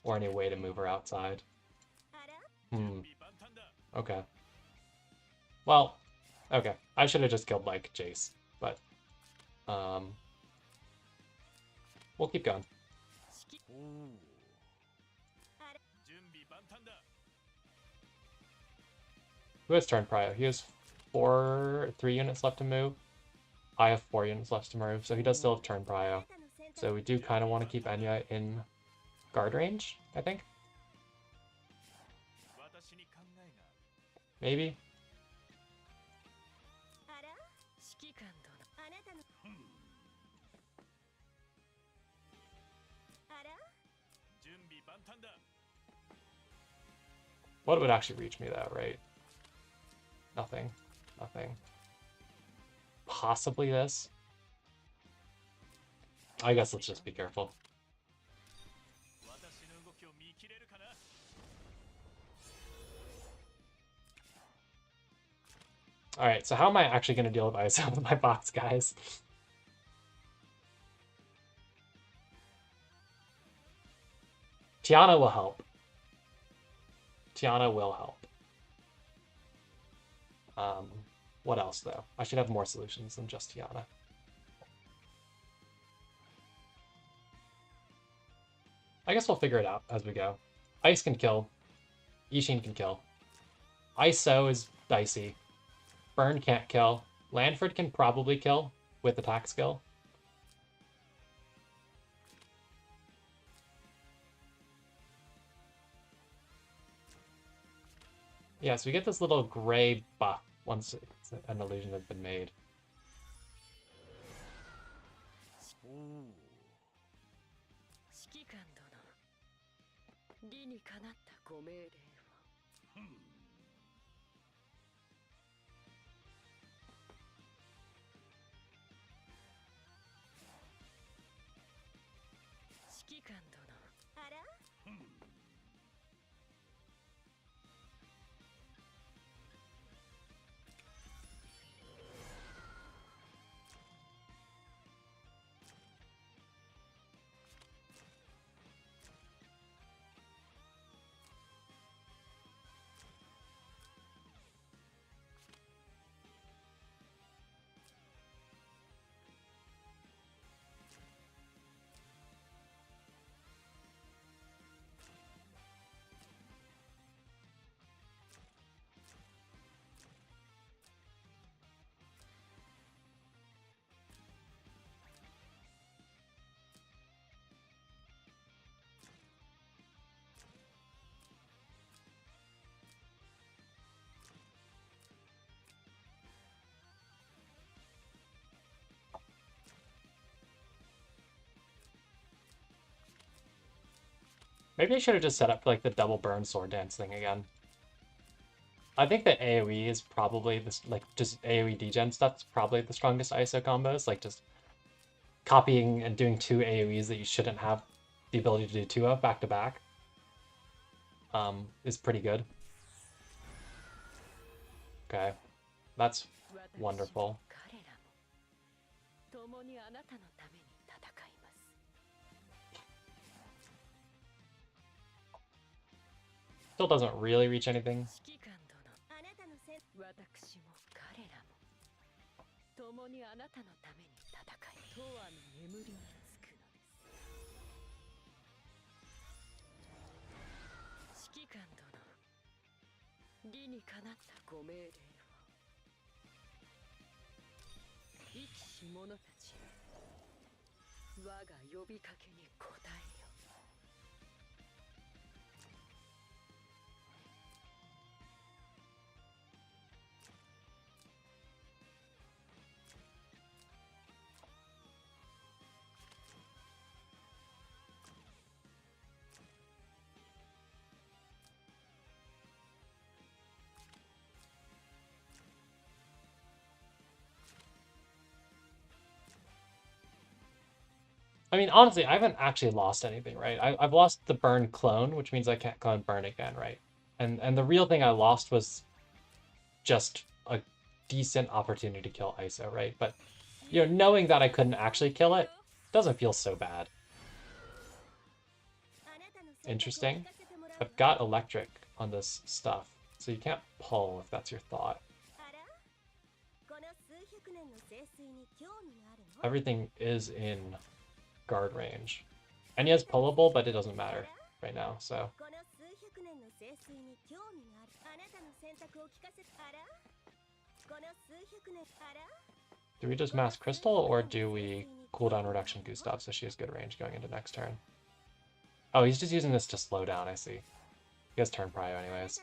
or any way to move her outside. Okay. Well, okay. I should have just killed, like, Jace, but, we'll keep going. Who has turn prio? He has 3 units left to move. I have 4 units left to move, so he does still have turn prio. So we do kind of want to keep Enya in guard range, I think. Maybe. What would actually reach me though, right? Nothing. Nothing. Possibly this. I guess let's just be careful. Alright, so how am I actually going to deal with ISO with my bots, guys? Tiana will help. Tiana will help. What else, though? I should have more solutions than just Tiana. I guess we'll figure it out as we go. Ice can kill. Ishin can kill. ISO is dicey. Burn can't kill. Lanford can probably kill with attack skill. Yeah, so we get this little gray buff once an illusion has been made. Maybe I should have just set up like the double burn sword dance thing again. I think that AoE is probably this, like just AoE degen stuff's probably the strongest ISO combos. Like just copying and doing two AoEs that you shouldn't have the ability to do two of back to back is pretty good. Okay, that's wonderful. Still doesn't really reach anything. I mean, honestly, I haven't actually lost anything, right? I've lost the burn clone, which means I can't clone burn again, right? And the real thing I lost was just a decent opportunity to kill ISO, right? But, you know, knowing that I couldn't actually kill it doesn't feel so bad. Interesting. I've got electric on this stuff, so you can't pull if that's your thought. Everything is in guard range. And he has pullable, but it doesn't matter right now, so. Do we just mass crystal, or do we cooldown reduction Gustav so she has good range going into next turn? Oh, he's just using this to slow down, I see. He has turn prio anyways.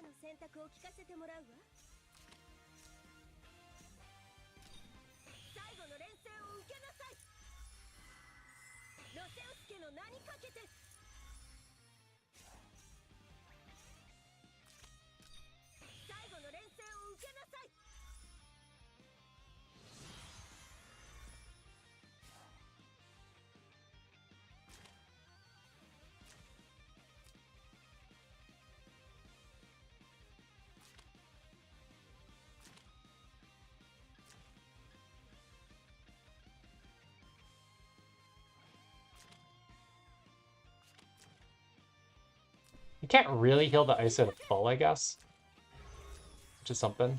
You can't really heal the ISO to full, I guess. Which is something.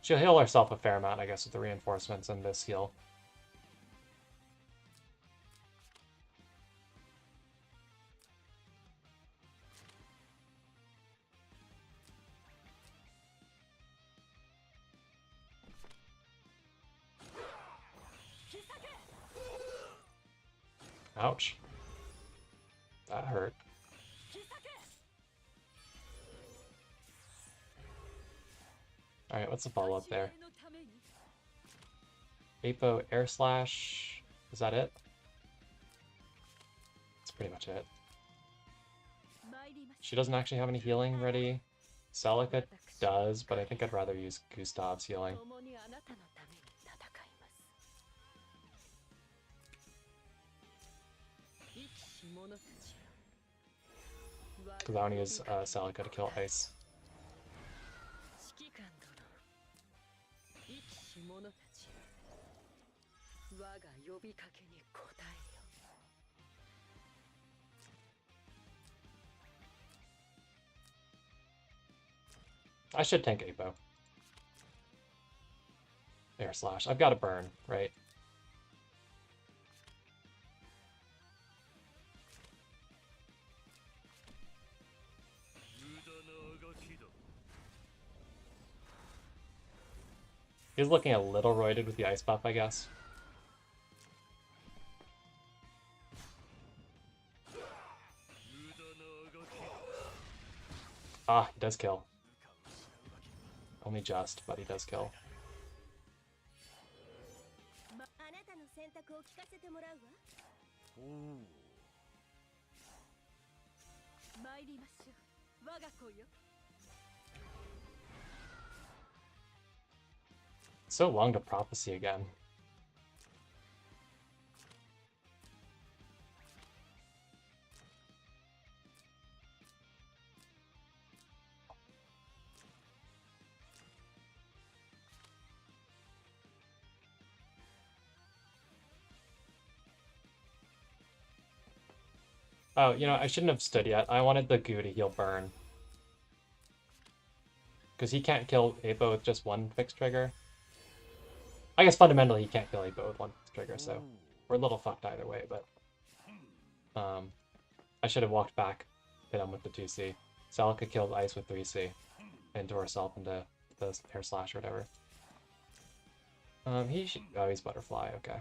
She'll heal herself a fair amount, I guess, with the reinforcements and this heal. Ouch. That hurt. Alright, what's the follow-up there? Apo Air Slash. Is that it? That's pretty much it. She doesn't actually have any healing ready. Celica does, but I think I'd rather use Gustav's healing. Because I want to use Celica to kill ice. I should tank Apo. Air slash. I've got to burn, right? He's looking a little roided with the ice buff, I guess. Ah, he does kill. Only just, but he does kill. So long to prophecy again. Oh, you know, I shouldn't have stood yet. I wanted the goo to heal burn. Because he can't kill Apo with just one fixed trigger. I guess fundamentally he can't kill Apo with one fixed trigger, so we're a little fucked either way, but... I should have walked back, hit him with the 2C. Celica killed ice with 3C. Into herself into the air slash or whatever. He should... Oh, he's butterfly, okay.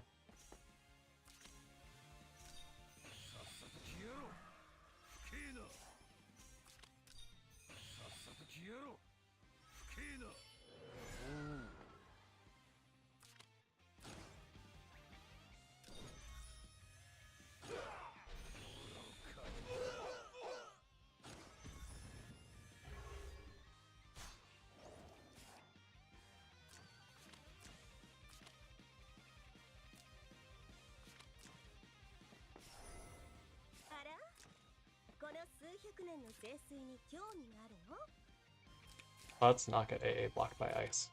Let's not get AA blocked by ice.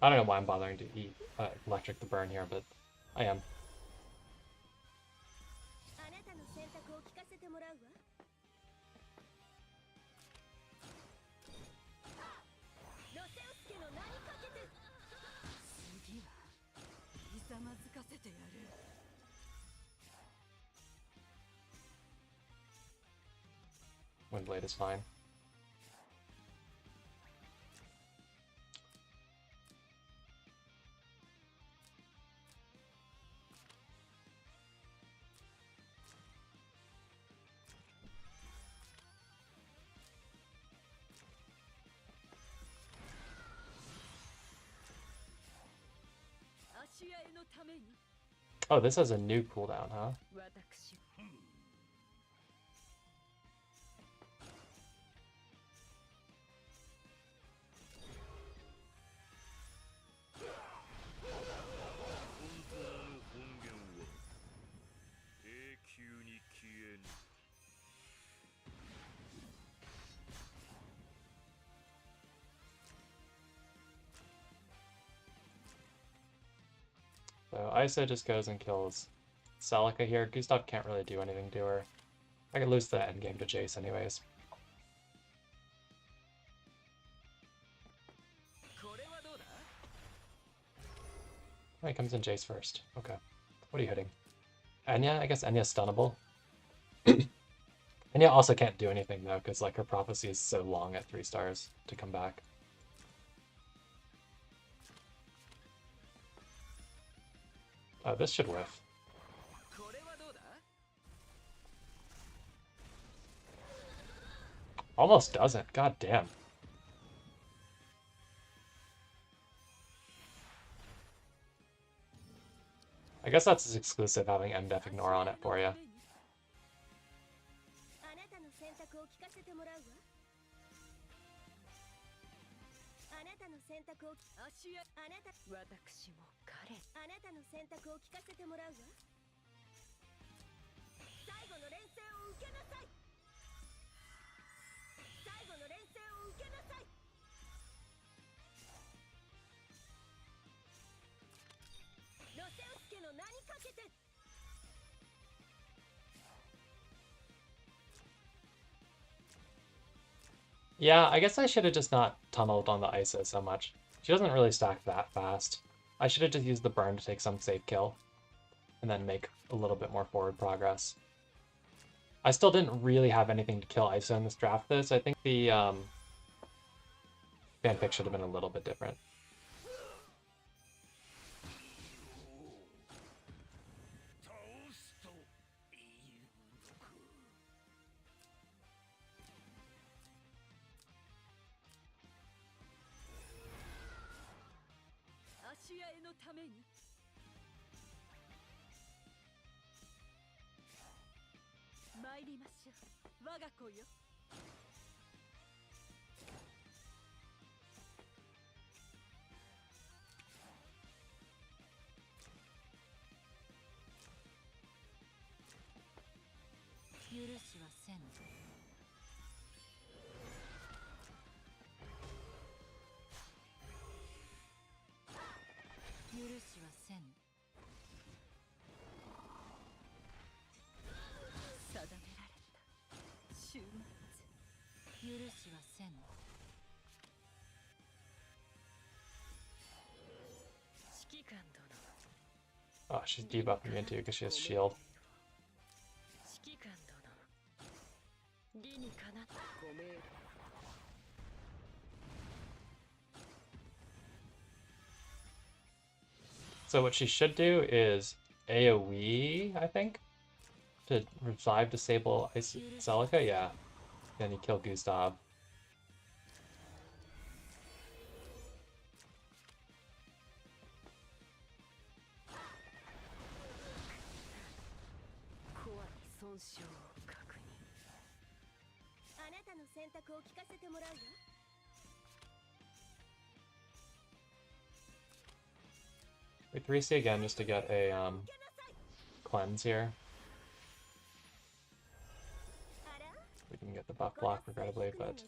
I don't know why I'm bothering to eat electric the burn here, but I am. Windblade is fine. Oh, this has a new cooldown, huh? So Isa just goes and kills Celica here. Gustav can't really do anything to her. I could lose the endgame to Jace anyways. Oh, he comes in Jace first. Okay. What are you hitting? Enya? I guess Enya's stunnable. Enya also can't do anything though, because like her prophecy is so long at 3 stars to come back. Oh, this should whiff. Almost doesn't. God damn. I guess that's exclusive having MDef ignore on it for you. Yeah, I guess I should have just not tunneled on the ISO so much. She doesn't really stack that fast. I should have just used the burn to take some safe kill, and then make a little bit more forward progress. I still didn't really have anything to kill ISO in this draft, though, so I think the fanfic should have been a little bit different. Oh, she's debuffing me too because she has shield. So what she should do is AoE, I think, to revive disable Celica. Yeah, then you kill Gustav. We 3C again just to get a cleanse here. We can get the buff block regrettably, but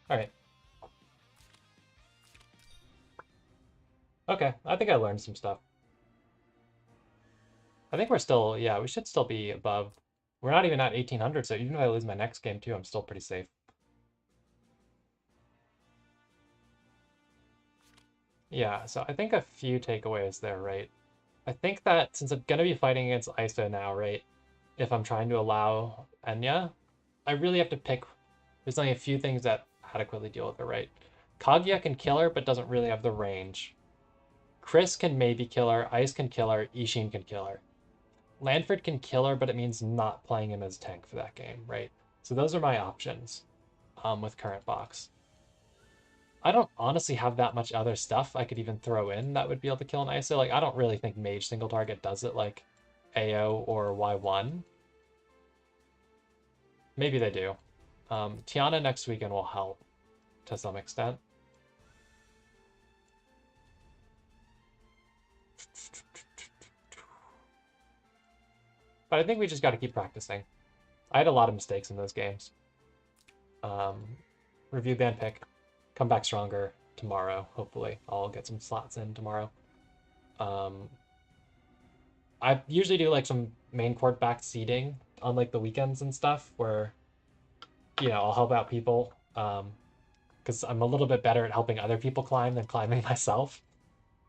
alright. Okay, I think I learned some stuff. I think we're still, yeah, we should still be above. We're not even at 1800, so even if I lose my next game too, I'm still pretty safe. Yeah, so I think a few takeaways there, right? I think that since I'm going to be fighting against ISO now, right, if I'm trying to allow Enya, I really have to pick. There's only a few things that adequately deal with her, right? Kaguya can kill her, but doesn't really have the range. Chris can maybe kill her, Ice can kill her, Ishin can kill her. Lanford can kill her, but it means not playing him as tank for that game, right? So those are my options with current box. I don't honestly have that much other stuff I could even throw in that would be able to kill an ISO. Like, I don't really think Mage single target does it like AO or Y1. Maybe they do. Tiana next weekend will help to some extent. But I think we just got to keep practicing. I had a lot of mistakes in those games. Review band pick. Come back stronger tomorrow, hopefully. I'll get some slots in tomorrow. I usually do like some main court back seeding on like the weekends and stuff where, you know, I'll help out people. Because I'm a little bit better at helping other people climb than climbing myself.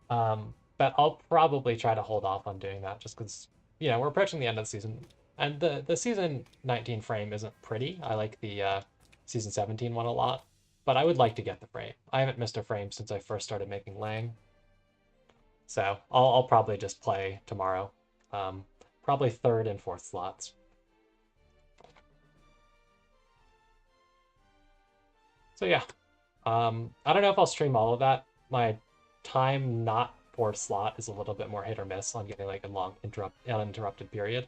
But I'll probably try to hold off on doing that just because, you know, we're approaching the end of the season. And the season 19 frame isn't pretty. I like the season 17 one a lot. But I would like to get the frame. I haven't missed a frame since I first started making Lang. So I'll probably just play tomorrow. Probably third and fourth slots. So yeah, I don't know if I'll stream all of that. My time not for slot is a little bit more hit or miss on getting like a long uninterrupted period.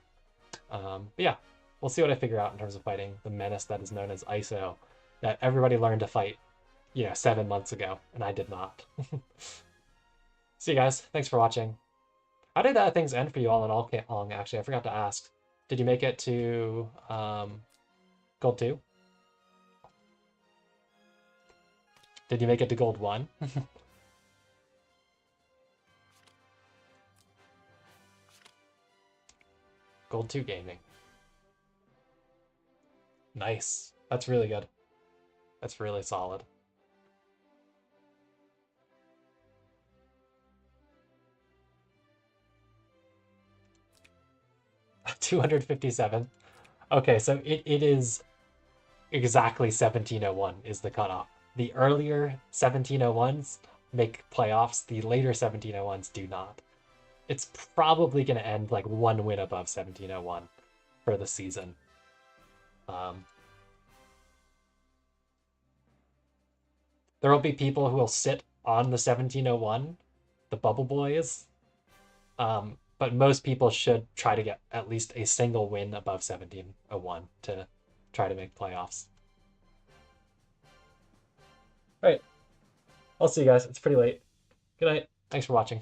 But yeah, we'll see what I figure out in terms of fighting the menace that is known as ISO, that everybody learned to fight, 7 months ago, and I did not. See you guys. Thanks for watching. How did things end for you all in all along? Actually, I forgot to ask. Did you make it to Gold 2? Did you make it to Gold 1? Gold 2 gaming. Nice. That's really good. That's really solid. 257. Okay, so it is exactly 1701 is the cutoff. The earlier 1701s make playoffs, the later 1701s do not. It's probably going to end like one win above 1701 for the season. There will be people who will sit on the 1701, the bubble boys, but most people should try to get at least a single win above 1701 to try to make playoffs. All right. I'll see you guys. It's pretty late. Good night. Thanks for watching.